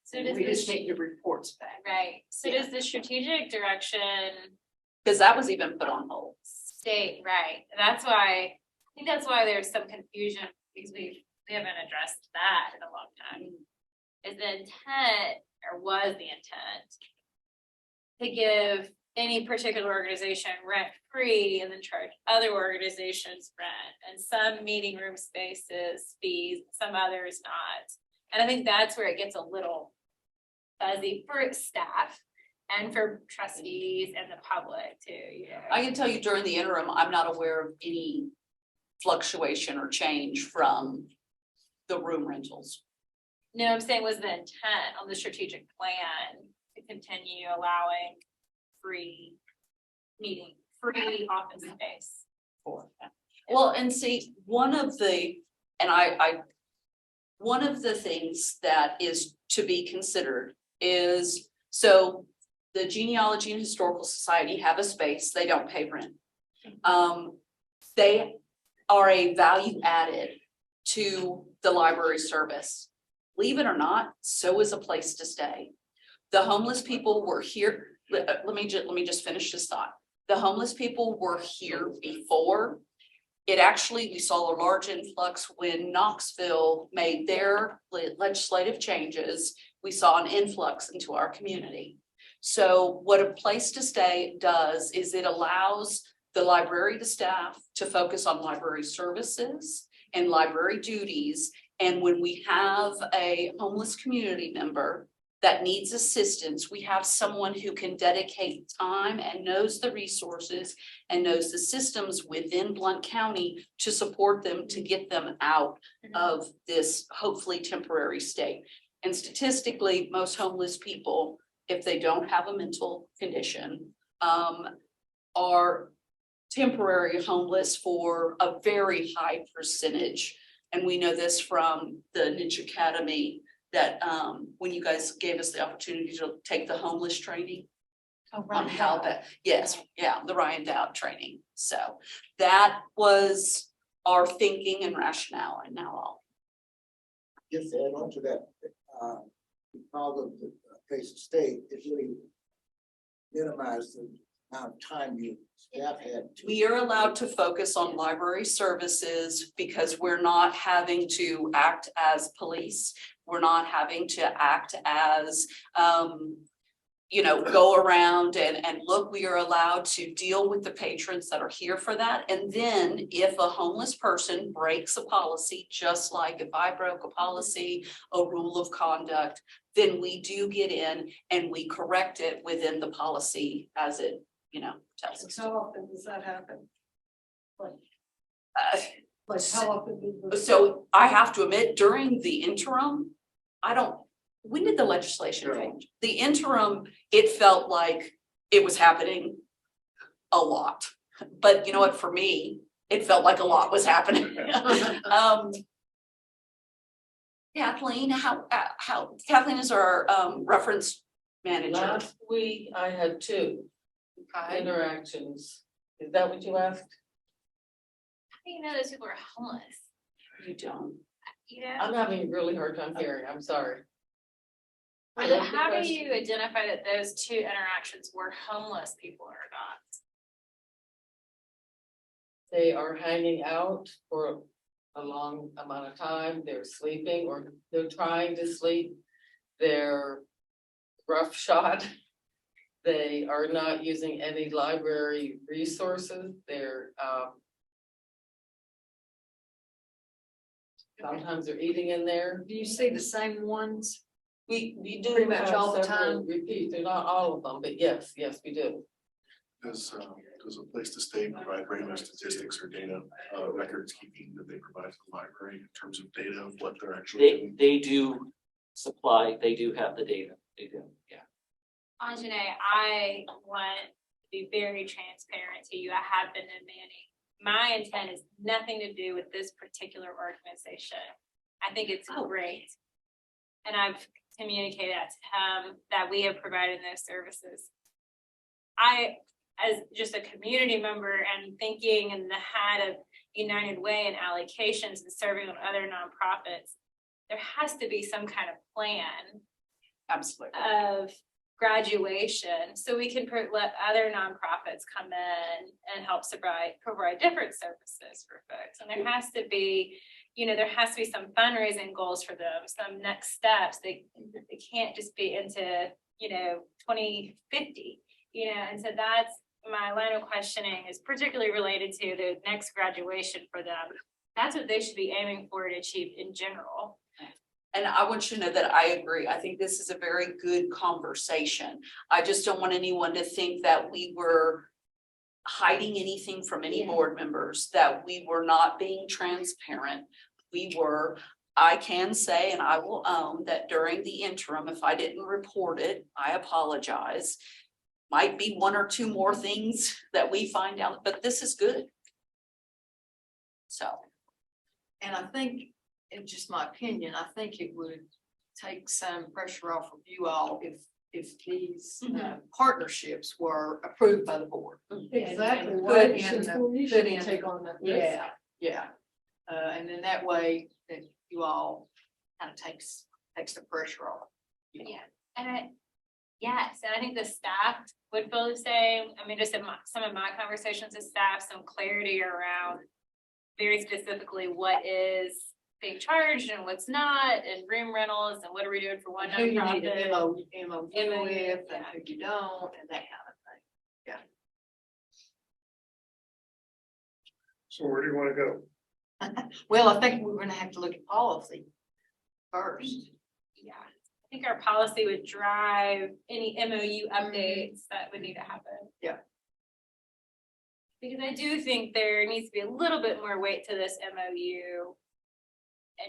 So does We the, just need the reports back. right, so does the strategic direction Because that was even put on hold. state, right? That's why, I think that's why there's some confusion, because we haven't addressed that in a long time. Is the intent, or was the intent, to give any particular organization rent free and then charge other organizations rent, and some meeting room spaces fees, some others not. And I think that's where it gets a little fuzzy for staff and for trustees and the public too. Yeah. I can tell you during the interim, I'm not aware of any fluctuation or change from the room rentals. No, I'm saying was the intent on the strategic plan to continue allowing free office space. Well, and see, one of the things that is to be considered is, so the Genealogy and Historical Society have a space, they don't pay rent. They are a value added to the library service. Believe it or not, so is a place to stay. The homeless people were here. Let me just finish this thought. The homeless people were here before. It actually, we saw a large influx when Knoxville made their legislative changes. We saw an influx into our community. So what a place to stay does is it allows the library, the staff, to focus on library services and library duties. And when we have a homeless community member that needs assistance, we have someone who can dedicate time and knows the resources and knows the systems within Blount County to support them, to get them out of this hopefully temporary state. And statistically, most homeless people, if they don't have a mental condition, are temporary homeless for a very high percentage. And we know this from the Niche Academy, that when you guys gave us the opportunity to take the homeless training on how that, yes, yeah, the Ryan Dowd training. So that was our thinking and rationale, and now I'll Just to add on to that, because of the place of stay, it really minimized the amount of time you staff had to. We are allowed to focus on library services because we're not having to act as police. We're not having to act as, go around and look. We are allowed to deal with the patrons that are here for that. And then if a homeless person breaks a policy, just like if I broke a policy, a rule of conduct, then we do get in and we correct it within the policy as it, tells us. How often does that happen? Like Like how often? So I have to admit, during the interim, when did the legislation change? The interim, it felt like it was happening a lot. But you know what, for me, it felt like a lot was happening. Kathleen, Kathleen is our reference manager. Last week, I had 2 interactions. Is that what you asked? How do you know those people are homeless? You don't. I'm having a really hard time hearing. I'm sorry. How do you identify that those 2 interactions were homeless people or not? They are hanging out for a long amount of time. They're sleeping or they're trying to sleep. They're roughshod. They are not using any library resources. They're sometimes they're eating in there. Do you see the same ones? We do Pretty much have all the several time? repeat. They're not all of them, but yes, we do. Does a place to stay provide regular statistics or data, records keeping that they provide to the library in terms of data of what they're actually doing? They do supply, they do have the data, they do, yeah. Anjanae, I want to be very transparent to you. I have been in Manning. My intent is nothing to do with this particular organization. I think it's great. And I've communicated that to him that we have provided those services. I, as just a community member and thinking in the hat of United Way and allocations and serving on other nonprofits, there has to be some kind of plan. Absolutely. Of graduation, so we can let other nonprofits come in and help provide different services for folks. And there has to be, there has to be some fundraising goals for them, some next steps. They can't just be into, 2050, and so that's my line of questioning is particularly related to the next graduation for them. That's what they should be aiming for to achieve in general. And I want you to know that I agree. I think this is a very good conversation. I just don't want anyone to think that we were hiding anything from any board members, that we were not being transparent. We were. I can say, and I will own that during the interim, if I didn't report it, I apologize. Might be one or two more things that we find out, but this is good. So. And I think, in just my opinion, I think it would take some pressure off of you all if these partnerships were approved by the board. Exactly. And Why put in should the- school you put shouldn't in- take on that risk? Yeah. And then that way that you all kind of takes the pressure off. Yeah, and yes, and I think the staff would feel the same. I mean, just in some of my conversations with staff, some clarity around very specifically what is being charged and what's not, and room rentals, and what are we doing for one Who you need to nonprofit. MOU with, and who you don't, and that kind of thing. Yeah. So where do you want to go? Well, I think we're gonna have to look at policy first. Yeah, I think our policy would drive any MOU updates that would need to happen. Yeah. Because I do think there needs to be a little bit more weight to this MOU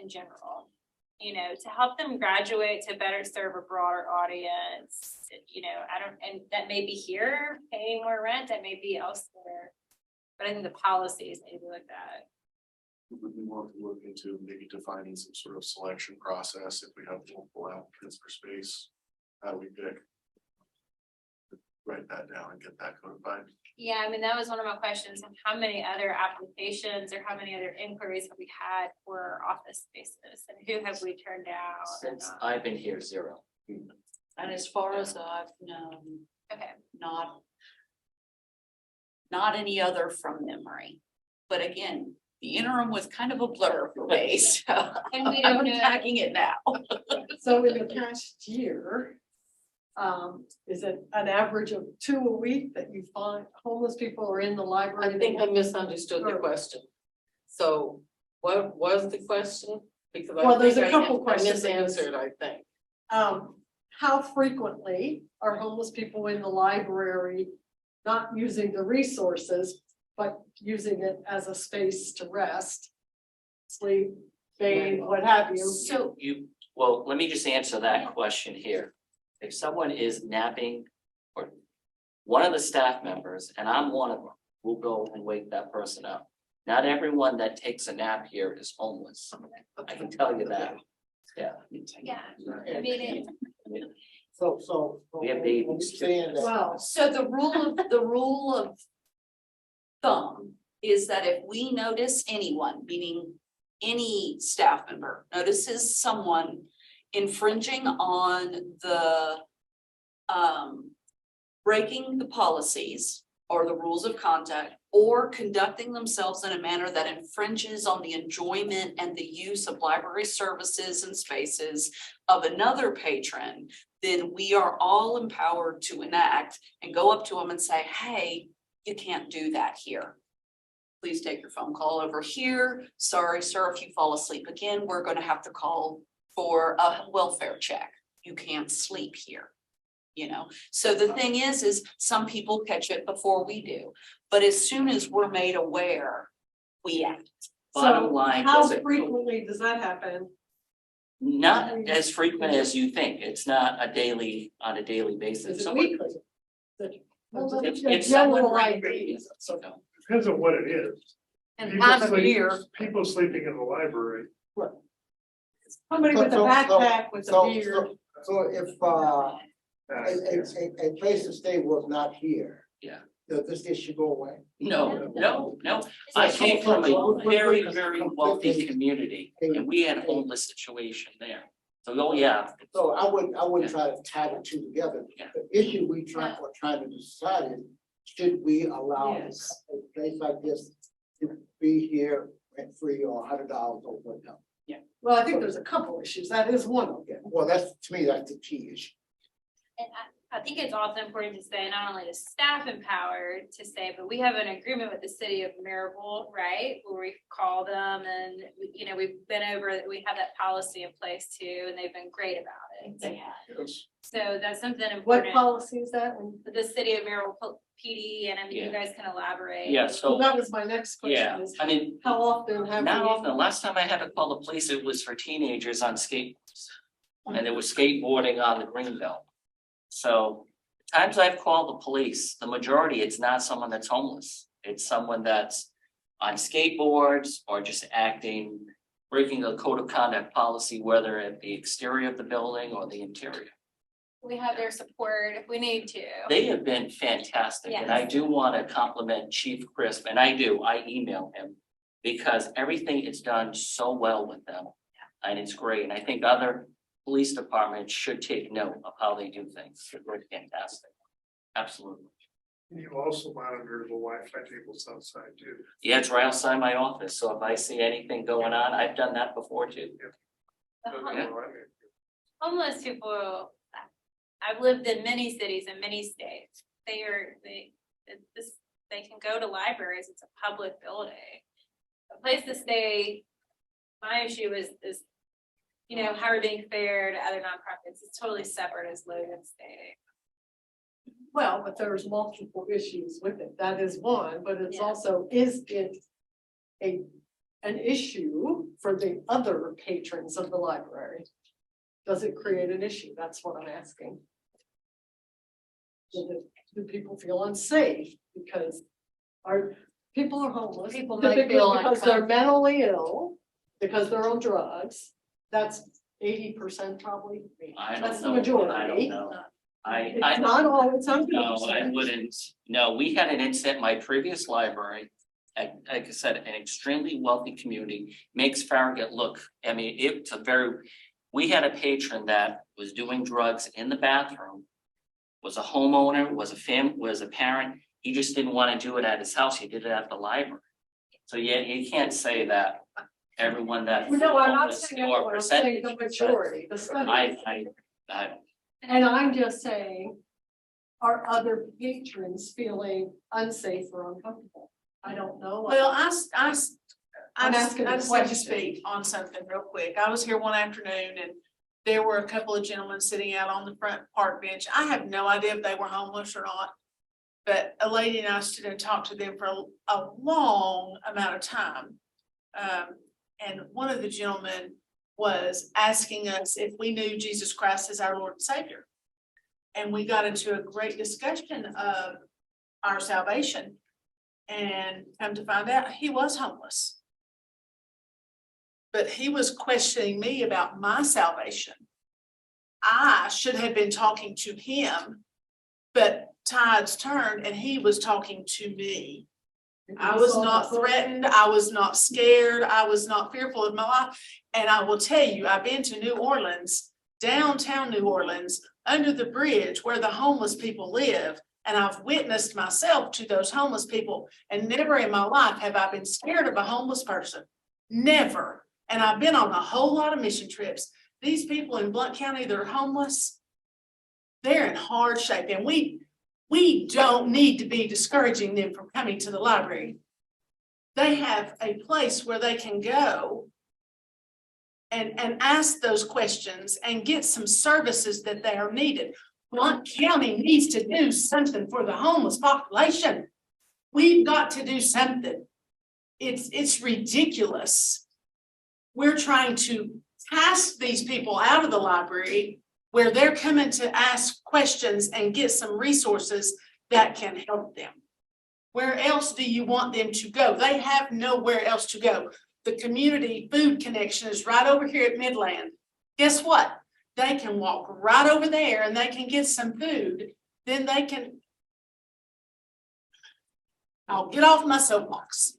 in general, to help them graduate to better serve a broader audience. And that may be here paying more rent, that may be elsewhere. But I think the policies need to be looked at. Would we want to look into maybe defining some sort of selection process if we have multiple applicants for space? How do we pick? Write that down and get that codified. Yeah, I mean, that was one of my questions, of how many other applications or how many other inquiries have we had for office spaces, and who have we turned down? Since I've been here, 0. And as far as I've known, Okay, not any other from memory. But again, the interim was kind of a blur for me, so and we I'm don't know. attacking it now. So in the past year, is it an average of 2 a week that you find homeless people are in the library? I think I misunderstood the question. So what was the question? Because Well, there's a I couple I questions. misanswered, I think. How frequently are homeless people in the library not using the resources, but using it as a space to rest, sleep, bathe, what have you? So well, let me just answer that question here. If someone is napping or one of the staff members, and I'm one of them, will go and wake that person up. Not everyone that takes a nap here is homeless. I can tell you that. Yeah. Yeah, I mean, So. We have babies too. Saying that. Well, So the rule of thumb is that if we notice anyone, meaning any staff member notices someone infringing on the breaking the policies or the rules of conduct or conducting themselves in a manner that infringes on the enjoyment and the use of library services and spaces of another patron, then we are all empowered to enact and go up to them and say, hey, you can't do that here. Please take your phone call over here. Sorry, sir, if you fall asleep again, we're going to have to call for a welfare check. You can't sleep here. So the thing is some people catch it before we do, but as soon as we're made aware, we act. Bottom line, how is it frequently does that happen? not as frequent as you think. It's not on a daily basis. Is it Someone- weekly? It's A someone general regular. idea. Depends on what it is. And People time of sleep- year. People sleeping in the library. Somebody with a backpack with a beard. So if, a place to stay was not here. Yeah. Does this issue go away? No. I came from a very, very wealthy community and we had a homeless situation there. So, oh, yeah, So I wouldn't try to tie the two together. The issue we trying to decide is, should we allow a place like this to be here rent free or $100 or whatever? Well, I think there's a couple issues. That is one of them. Well, to me, that's the key issue. And I think it's also important to say, not only is staff empowered to say, but we have an agreement with the city of Maryville, right? Where we call them and, you know, we've been over, we have that policy in place too, and they've been great about it. Yes. So that's something What important. policy is that? The city of Maryville PD, and I mean, you guys can elaborate. yeah, so. Well, that was my next Yeah, question is, I mean, how often have not we? often. Last time I had to call the police, it was for teenagers on skateboards. And they were skateboarding on the green belt. So times I've called the police, the majority, it's not someone that's homeless. It's someone that's on skateboards or just acting, breaking a code of conduct policy, whether at the exterior of the building or the interior. We have their support if we need to. They have been fantastic, and I do want to compliment Chief Crisp, and I email him. Because everything is done so well with them, and it's great, and I think other police departments should take note of how they do things. They're fantastic, absolutely. You also monitor the Wi-Fi tables outside too. Yeah, it's right outside my office, so if I see anything going on, I've done that before too. Yeah. Homeless people, I've lived in many cities and many states. They can go to libraries. It's a public building. A place to stay. My issue is, you know, how are being fair to other nonprofits. It's totally separate, as Logan stated. Well, but there's multiple issues with it. That is one, but it's also, is it an issue for the other patrons of the library? Does it create an issue? That's what I'm asking. Do people feel unsafe because people are homeless? People might feel because they're mentally ill, because they're on drugs. That's 80% probably. That's the majority. I don't know. It's not all, it's not. No, I wouldn't. No, we had an incident in my previous library. Like I said, an extremely wealthy community makes Farragut look, I mean, it's we had a patron that was doing drugs in the bathroom. Was a homeowner, was a parent. He just didn't want to do it at his house. He did it at the library. So yeah, you can't say that everyone that. No, I'm not saying everyone, I'm saying the majority, the study. And I'm just saying, are other patrons feeling unsafe or uncomfortable? I don't know. Well, I I'm just asking a like to question. speak on something real quick. I was here one afternoon and there were a couple of gentlemen sitting out on the front park bench. I have no idea if they were homeless or not. But a lady and I stood and talked to them for a long amount of time. And one of the gentlemen was asking us if we knew Jesus Christ as our Lord and Savior. And we got into a great discussion of our salvation. And come to find out, he was homeless. But he was questioning me about my salvation. I should have been talking to him, but tides turned and he was talking to me. I was not threatened. I was not scared. I was not fearful of my life. And I will tell you, I've been to New Orleans, downtown New Orleans, under the bridge where the homeless people live. And I've witnessed myself to those homeless people. And never in my life have I been scared of a homeless person. Never. And I've been on a whole lot of mission trips. These people in Blount County, they're homeless. They're in hard shape. And we don't need to be discouraging them from coming to the library. They have a place where they can go and ask those questions and get some services that they are needed. Blount County needs to do something for the homeless population. We've got to do something. It's ridiculous. We're trying to task these people out of the library where they're coming to ask questions and get some resources that can help them. Where else do you want them to go? They have nowhere else to go. The community food connection is right over here at Midland. Guess what? They can walk right over there and they can get some food. Then they can. I'll get off my soapbox.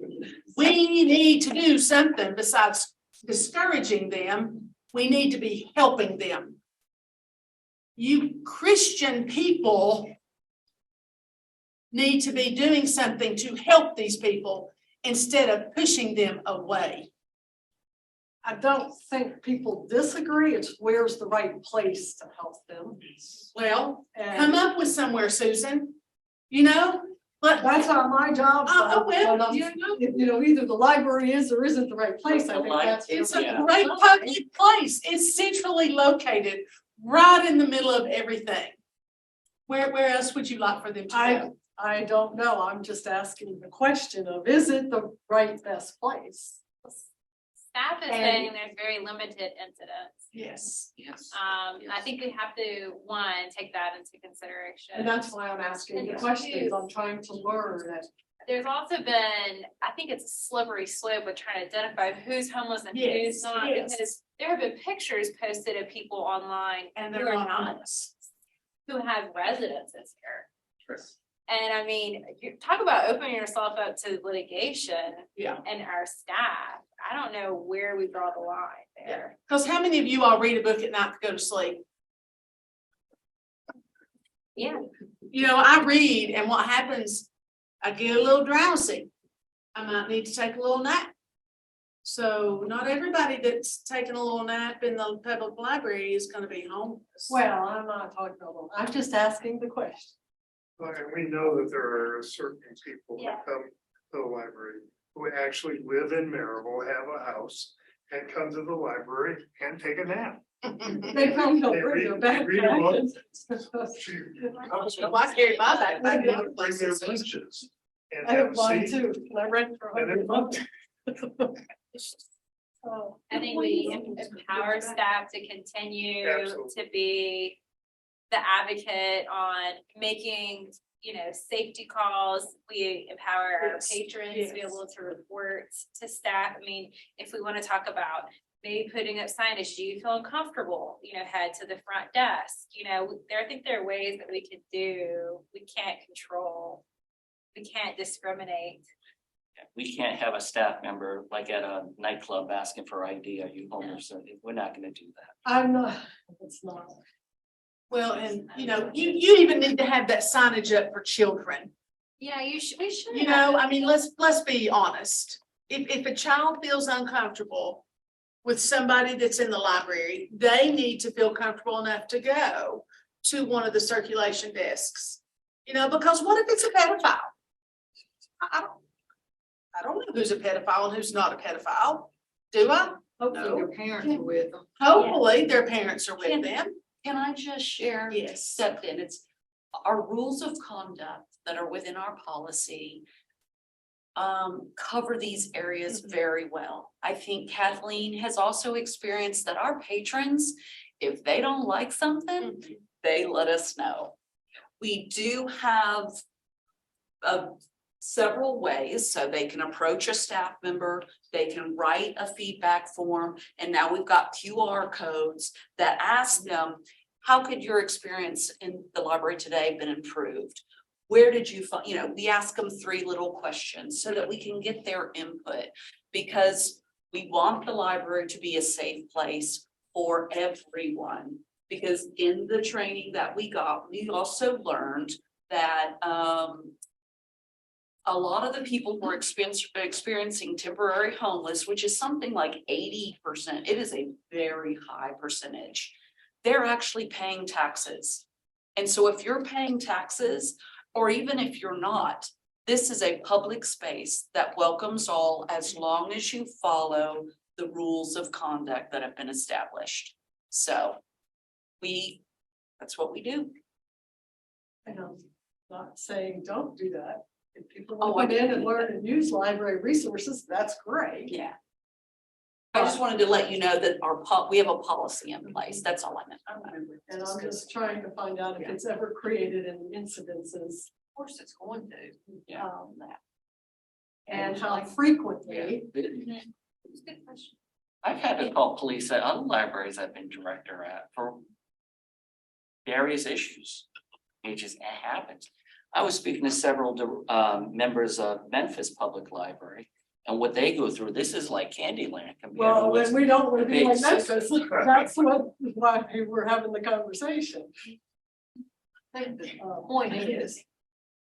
We need to do something besides discouraging them we need to be helping them. You Christian people need to be doing something to help these people instead of pushing them away. I don't think people disagree, it's where's the right place to help them. Well, And- come up with somewhere, Susan, you know, but That's not my job. Oh, well, but, you know. You know, either the library is or isn't the right place, I think that's. it's a Yeah. great public place. It's centrally located, right in the middle of everything. Where else would you like for them to go? I don't know, I'm just asking the question of, is it the right best place? Staff is And- saying there's very limited incidents. Yes, yes. I think we have to, one, take that into consideration. And that's why I'm asking the questions, I'm trying to learn that. There's also been, I think it's a slippery slope with trying to identify who's homeless and Yes, who's not, yes. because there have been pictures posted of people online And who they're are not not, honest. who have residences here. And I mean, you talk about opening yourself up to litigation. Yeah. And our staff, I don't know where we draw the line there. Because how many of you all read a book at night to go to sleep? Yeah. You know, I read and what happens, I get a little drowsy. I might need to take a little nap. So not everybody that's taking a little nap in the public library is gonna be homeless. Well, I'm not talking about, I'm just asking the question. Well, and we know that there are certain people Yeah. that come to the library who actually live in Maryville, have a house, and come to the library and take a nap. They probably don't bring their They read a book. backpack. Well, I carry my backpack. They to other bring their places. lunches. And I have have a mine seat, too, and I rent for and they're $100. Oh. I think we empower staff to continue Absolutely. to be the advocate on making, you know, safety calls. We empower our Yes, patrons to be yes. able to report to staff. I mean, if we want to talk about maybe putting up signage, do you feel uncomfortable, you know, head to the front desk, you know, I think there are ways that we could do, we can't control, we can't discriminate. We can't have a staff member like at a nightclub asking for ID, are you homeless? We're not gonna do that. I'm not, it's not. Well, and you know, you even need to have that signage up for children. Yeah, we should. You know, I mean, let's be honest. If a child feels uncomfortable with somebody that's in the library, they need to feel comfortable enough to go to one of the circulation desks. You know, because what if it's a pedophile? I don't know who's a pedophile and who's not a pedophile. Do I? Hopefully your parents are with them. Hopefully their parents are with them. Can I just share? Yes. Step in, it's our rules of conduct that are within our policy. Cover these areas very well. I think Kathleen has also experienced that our patrons, if they don't like something, they let us know. We do have several ways, so they can approach a staff member, they can write a feedback form, and now we've got QR codes that ask them, how could your experience in the library today been improved? Where did you find, you know, we ask them 3 little questions so that we can get their input, because we want the library to be a safe place for everyone. Because in the training that we got, we also learned that a lot of the people who are experiencing temporary homeless, which is something like 80%, it is a very high percentage. They're actually paying taxes. And so if you're paying taxes, or even if you're not, this is a public space that welcomes all as long as you follow the rules of conduct that have been established. So that's what we do. And I'm not saying don't do that. If people Oh, want I to come in get and it. learn and use library resources, that's great. Yeah. I just wanted to let you know that we have a policy in place. That's all I meant. And I'm just trying to find out if it's ever created any incidences. Of course, it's going to. And how frequently. It's a good question. I've had to call police at other libraries I've been director at for various issues. It just happens. I was speaking to several members of Memphis Public Library, And what they go through, this is like Candyland. compared to Well, what's then we don't want to be big like city. Memphis. That's why we're having the conversation. I think the point is,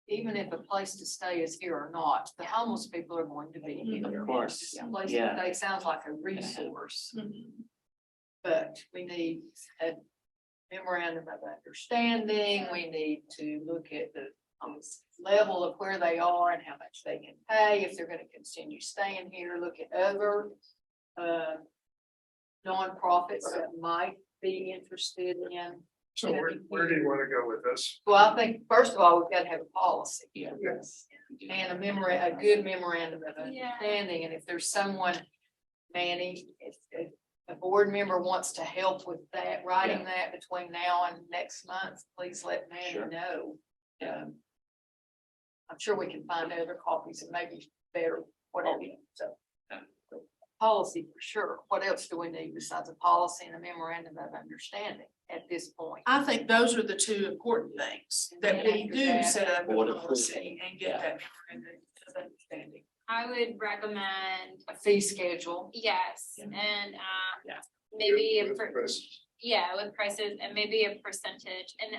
even if a place to stay is here or not, the homeless people are going to be here. Of course, A place to yeah. stay sounds like a resource. But we need a memorandum of understanding, we need to look at the level of where they are and how much they can pay, if they're gonna continue staying here, look at other nonprofits that might be interested in. So where do you want to go with this? Well, I think, first of all, we've got to have a policy. Yeah. Yes. And a good memorandum of understanding, and if there's someone, Manny, if a board member wants to help with that, writing that between now and next month, please let Manny Sure. know. I'm sure we can find other copies and maybe better, whatever, so. Policy for sure. What else do we need besides a policy and a memorandum of understanding at this point? I think those are the two important things, that we do set up a Board of policy and get that memorandum of understanding. I would recommend, A fee schedule. yes, Yeah. and Yeah. maybe With prices. yeah, with prices and maybe a percentage. And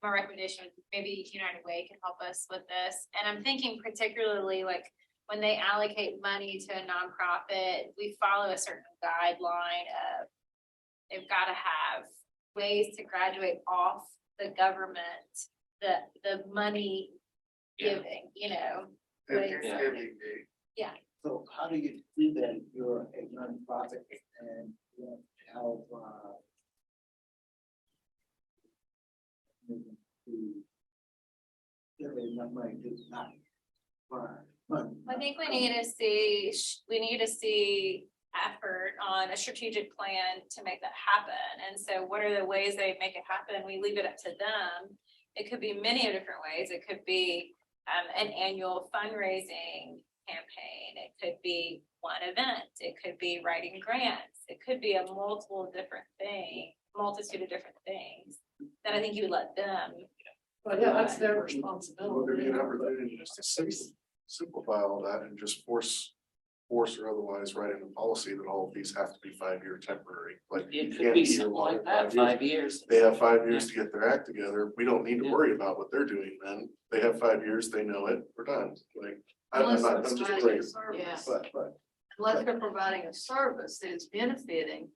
my recommendation, was maybe United Way can help us with this. And I'm thinking particularly like when they allocate money to a nonprofit, we follow a certain guideline of they've got to have ways to graduate off the government, the money Yeah. giving, you know. Yeah. So how do you do that? If you're a nonprofit and you know, have, money to not fund. I think we need to see effort on a strategic plan to make that happen. And so what are the ways they make it happen? We leave it up to them. It could be many different ways. It could be an annual fundraising campaign. It could be one event. It could be writing grants. It could be a multitude of different things that I think you would let them. But yeah, that's their Will there be responsibility. an opportunity just to simplify all that and just force or otherwise write in a policy that all of these have to be 5-year temporary, like. It you could can't be here something longer like than that, 5 years. They have 5 years to get their act together. We don't need to worry about what they're doing then. They have 5 years, they know it, we're done. Like, I'm Unless not, it's I'm just providing a crazy. service. But. Unless they're providing a service that is benefiting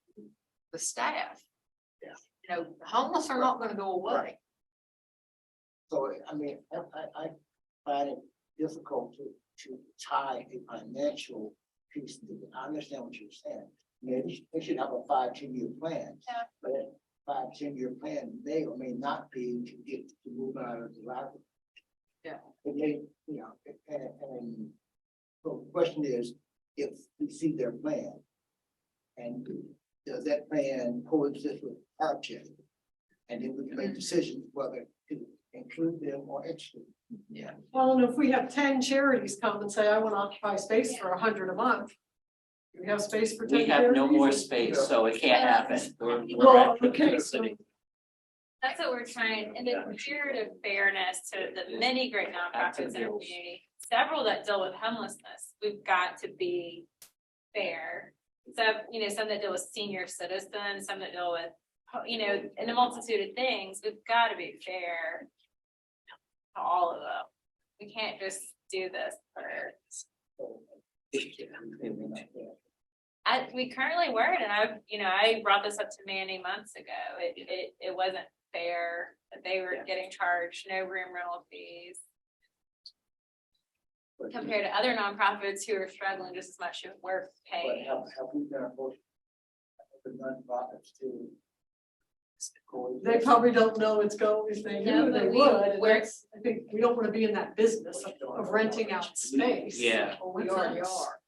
the staff. Yeah. You know, the homeless are not gonna go away. So, I mean, I find it difficult to tie a financial piece to it. I understand what you're saying. Maybe they should have a 5-10 year plan. Yeah. But that 5-10 year plan may or may not be to move out of the library. Yeah. It may, you know, and so the question is, if we see their plan, and does that plan coexist with our objective? And then we can make decisions whether to include them or exclude. Yeah. Well, and if we have 10 charities come and say, I want to occupy space for 100 a month. Do we have space for 10 We have no more charities? space, so it can't happen. We're Well, actually okay, the so city. That's what we're trying, in the spirit of fairness to the many great nonprofits in our community, several that deal with homelessness, we've got to be fair. So, you know, some that deal with senior citizens, some that deal with, you know, in a multitude of things, we've got to be fair to all of them. We can't just do this for. We currently weren't, and I brought this up to Manny months ago. It wasn't fair that they were getting charged no room rental fees compared to other nonprofits who are struggling just as much as we're But paying. have we been approached the nonprofits to? they probably don't know it's going, if they No, knew, but they we- would. And we're- that's, I think we don't want to be in that business of renting out space. Yeah. Or We already are.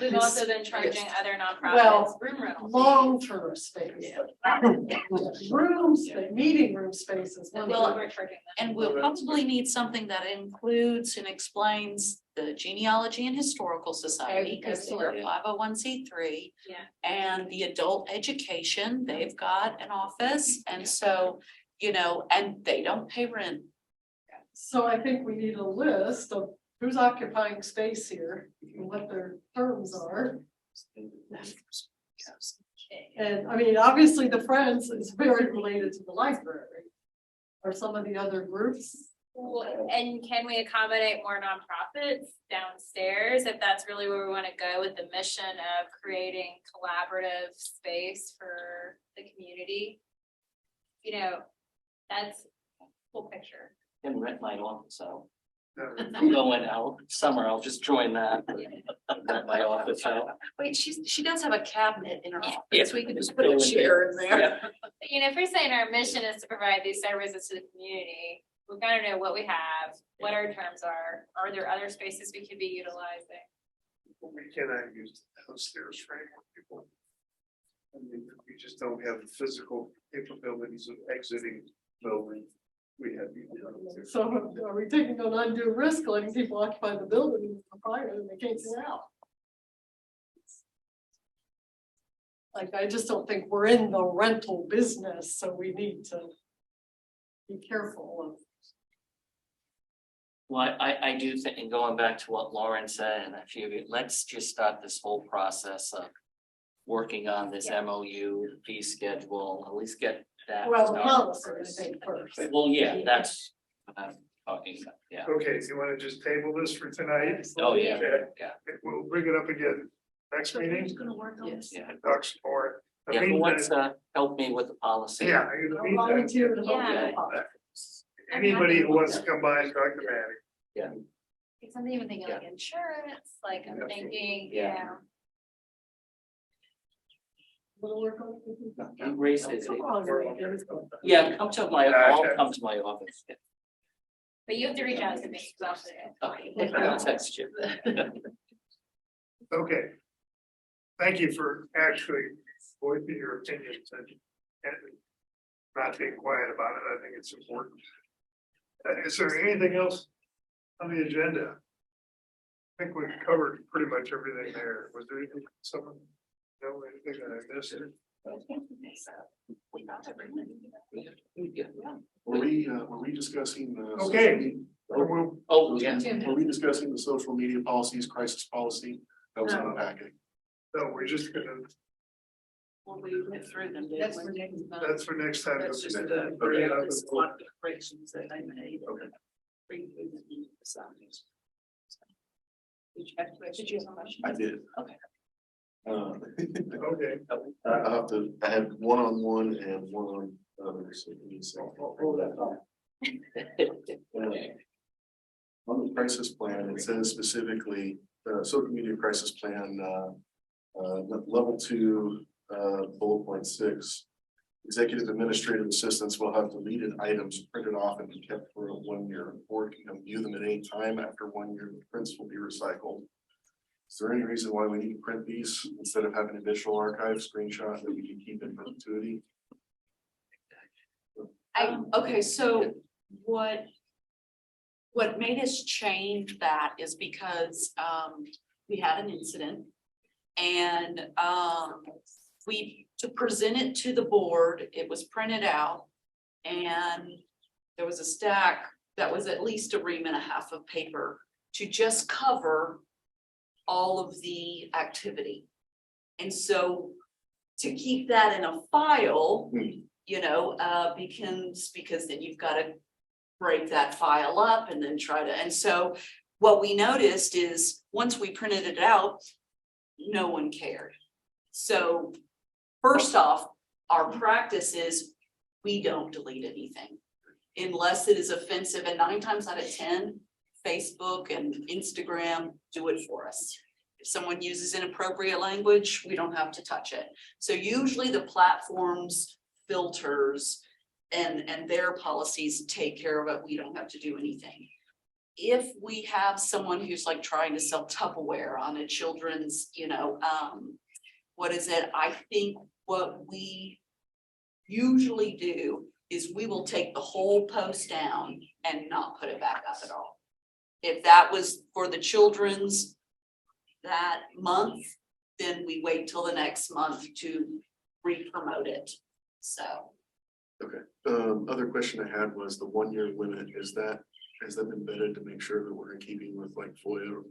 We've also been charging other nonprofits Well, room rental fees. long-term space. Rooms, meeting room spaces. And we're charging them. And we'll probably need something that includes and explains the genealogy and historical society, because they're a 501c3. Yeah. And the adult education, they've got an office, and so, you know, and they don't pay rent. So I think we need a list of who's occupying space here. and what their terms are. And I mean, obviously the Friends is very related to the library. Or some of the other groups. Well, and can we accommodate more nonprofits downstairs if that's really where we want to go with the mission of creating collaborative space for the community? You know, that's a full picture. Can rent my office out. I'm going out summer, I'll just join that. Rent my office out. Wait, she does have a cabinet in her Yes. office. We can just put a chair in there. But, you know, if we're saying our mission is to provide these services to the community, we've got to know what we have, what our terms are. Are there other spaces we could be utilizing? We cannot use the downstairs for any more people. I mean, we just don't have the physical capabilities of exiting building. We have. So are we taking an undue risk letting people occupy the building for fire and they can't get out? Like, I just don't think we're in the rental business, so we need to be careful of. Well, I do think, and going back to what Lauren said, and a few of you, let's just start this whole process of working on this MOU, fee schedule, at least get that. Well, the started policy, I first. think, first. Well, yeah, that's what I'm talking about, yeah. Okay, so you want to just table this for tonight? Oh, yeah, yeah. We'll bring it up again next meeting. Gonna work on Yes, yeah. And talk some more. I Yeah, who mean, wants to help me with the policy? yeah, in the I'll meantime, volunteer to help Yeah. you out. anybody who wants to come by and talk to Maddie. Because I'm even thinking like insurance, like I'm thinking, Yeah. yeah. Wanna work on it? You raised it. Come on, Rick. Yeah, come to my, I'll come to my office. But you have to reach out to me. 'Cause I'll say it. Okay, I'll text you. Okay. Thank you for actually voicing your opinions and not being quiet about it. I think it's important. Is there anything else on the agenda? I think we've covered pretty much everything there. Was there anything, someone, no, anything that I missed? Were we discussing the? Okay. Oh, yeah. Were we discussing the social media policies, crisis policy? That was in the packet. No, we're just gonna, Well, we went through them. That's for next time. that's for next time. That's just Okay. the Okay. corrections that they made. Okay. Did you have a question? I did. Okay. Okay. I have to, I have one-on-one and one on others. So we need to- Hold that thought. On the crisis plan, it says specifically, social media crisis plan, level 2, bullet point 6. Executive administrative assistants will have deleted items printed off and be kept for 1 year. Board can come view them at any time. After 1 year, the prints will be recycled. Is there any reason why we need to print these instead of having a digital archive screenshot that we can keep in perpetuity? Okay, so what made us change that is because we had an incident. And to present it to the board, it was printed out. And there was a stack that was at least a ream and a half of paper to just cover all of the activity. And so to keep that in a file, you know, because then you've got to break that file up and then try to, and so what we noticed is once we printed it out, no one cared. So first off, our practice is we don't delete anything unless it is offensive, and 9 times out of 10, Facebook and Instagram do it for us. If someone uses inappropriate language, we don't have to touch it. So usually the platforms, filters, and their policies take care of it. We don't have to do anything. If we have someone who's like trying to sell Tupperware on a children's, you know, what is it? I think what we usually do is we will take the whole post down and not put it back up at all. If that was for the children's that month, then we wait till the next month to re-promote it. So. Okay, other question I had was the 1 year limit, is that has that been vetted to make sure that we're in keeping with like FOIA,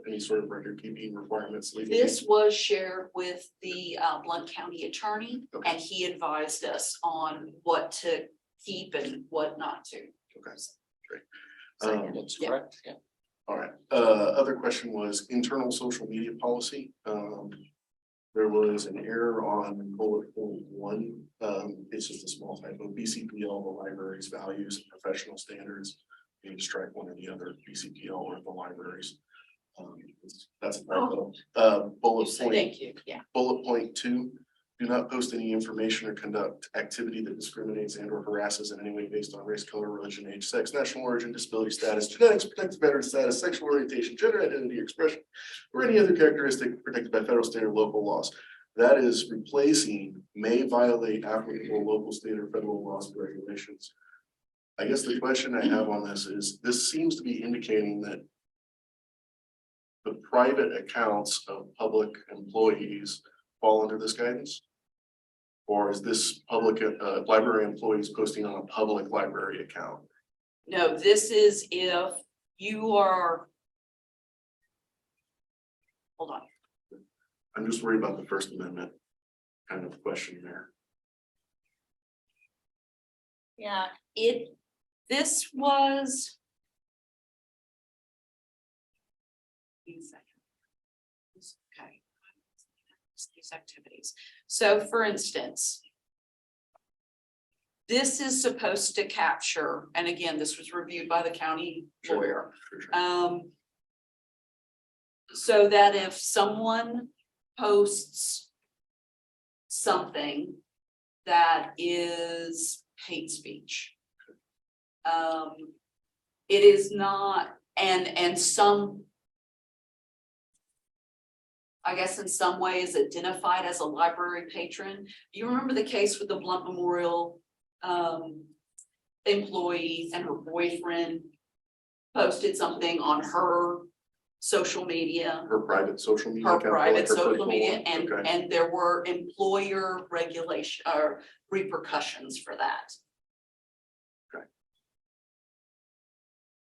any sort of record keeping requirements? legally? This was shared with the Blount County attorney, Okay. and he advised us on what to keep and what not to. Okay, great. That's yeah. correct, yeah. All right, other question was internal social media policy. There was an error on bullet point 1. It's just a small typo. BCPL, the library's values and professional standards. You need to strike one or the other, BCPL or the libraries. That's a typo. Bullet point. Thank you, yeah. Bullet point 2, do not post any information or conduct activity that discriminates and or harasses in any way based on race, color, religion, age, sex, national origin, disability status, genetics, protected veteran status, sexual orientation, gender identity, expression, or any other characteristic protected by federal, state, or local laws. That is replacing may violate applicable local, state, or federal laws or regulations. I guess the question I have on this seems to be indicating that the private accounts of public employees fall under this guidance? Or is this public library employees posting on a public library account? No, this is if you are. Hold on. I'm just worried about the First Amendment kind of question there. Yeah, this was. Okay. These activities. So for instance. This is supposed to capture, and again, this was reviewed by the county lawyer. Sure. So that if someone posts something that is hate speech. It is not, and some, I guess in some ways identified as a library patron. You remember the case with the Blount Memorial employee and her boyfriend posted something on her social media. Her private social media. Her account, private like her social personal media, one? and Okay. and there were employer regulation or repercussions for that.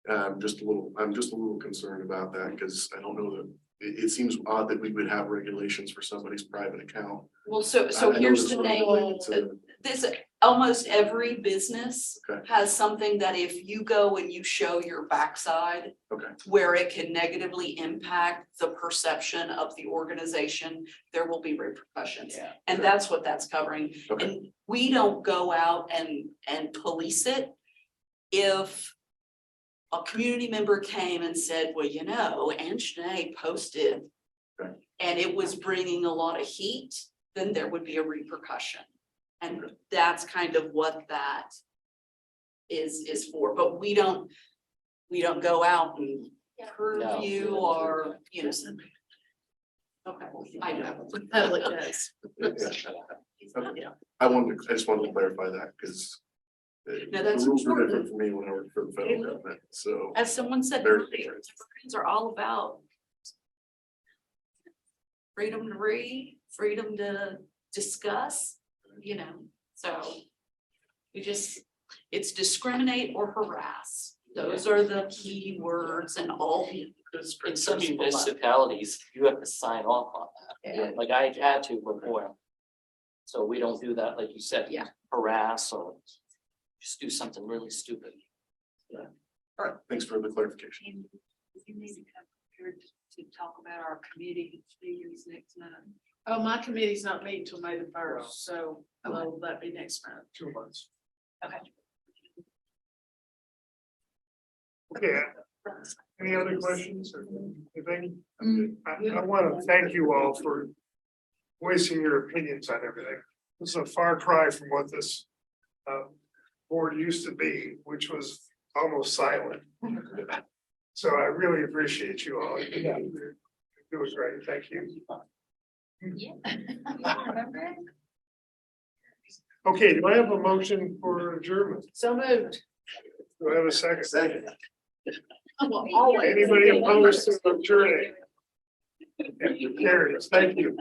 I'm just a little concerned about that because I don't know that it seems odd that we would have regulations for somebody's private account. Well, so I know here's it's the sort of thing, related to- this, almost every business Okay. has something that if you go and you show your backside. Okay. Where it can negatively impact the perception of the organization, there will be repercussions. Yeah. And that's what that's covering. Okay. And we don't go out and police it. If a community member came and said, well, you know, Ann Shanae posted. Okay. And it was bringing a lot of heat, then there would be a repercussion. And that's kind of what that is for, but we don't go out and preview or, you know. Okay, I know. Public does. Okay. I just wanted to clarify that because No, that's the rules were important. different for me when I worked for the federal government, so. As someone said Very earlier, different. librarians are all about freedom to read, freedom to discuss, you know, so it's discriminate or harass. Those are the key words and all. In some municipalities, you have to sign off on that. Yeah. Like I had to before. So we don't do that, like you said. Yeah. Harass or just do something really stupid. All right, thanks for the clarification. You need to come prepared to talk about our committee meetings next month. Oh, my committee's not meeting till May the 1st, so will that be next month? 2 months. Okay. Okay, any other questions or anything? I want to thank you all for voicing your opinions on everything. This is a far cry from what this board used to be, which was almost silent. So I really appreciate you all. It was great. Thank you. Okay, do I have a motion for adjournment? So moved. Do I have a second? Second. Always. Anybody opposed to adjourning? Carries. Thank you.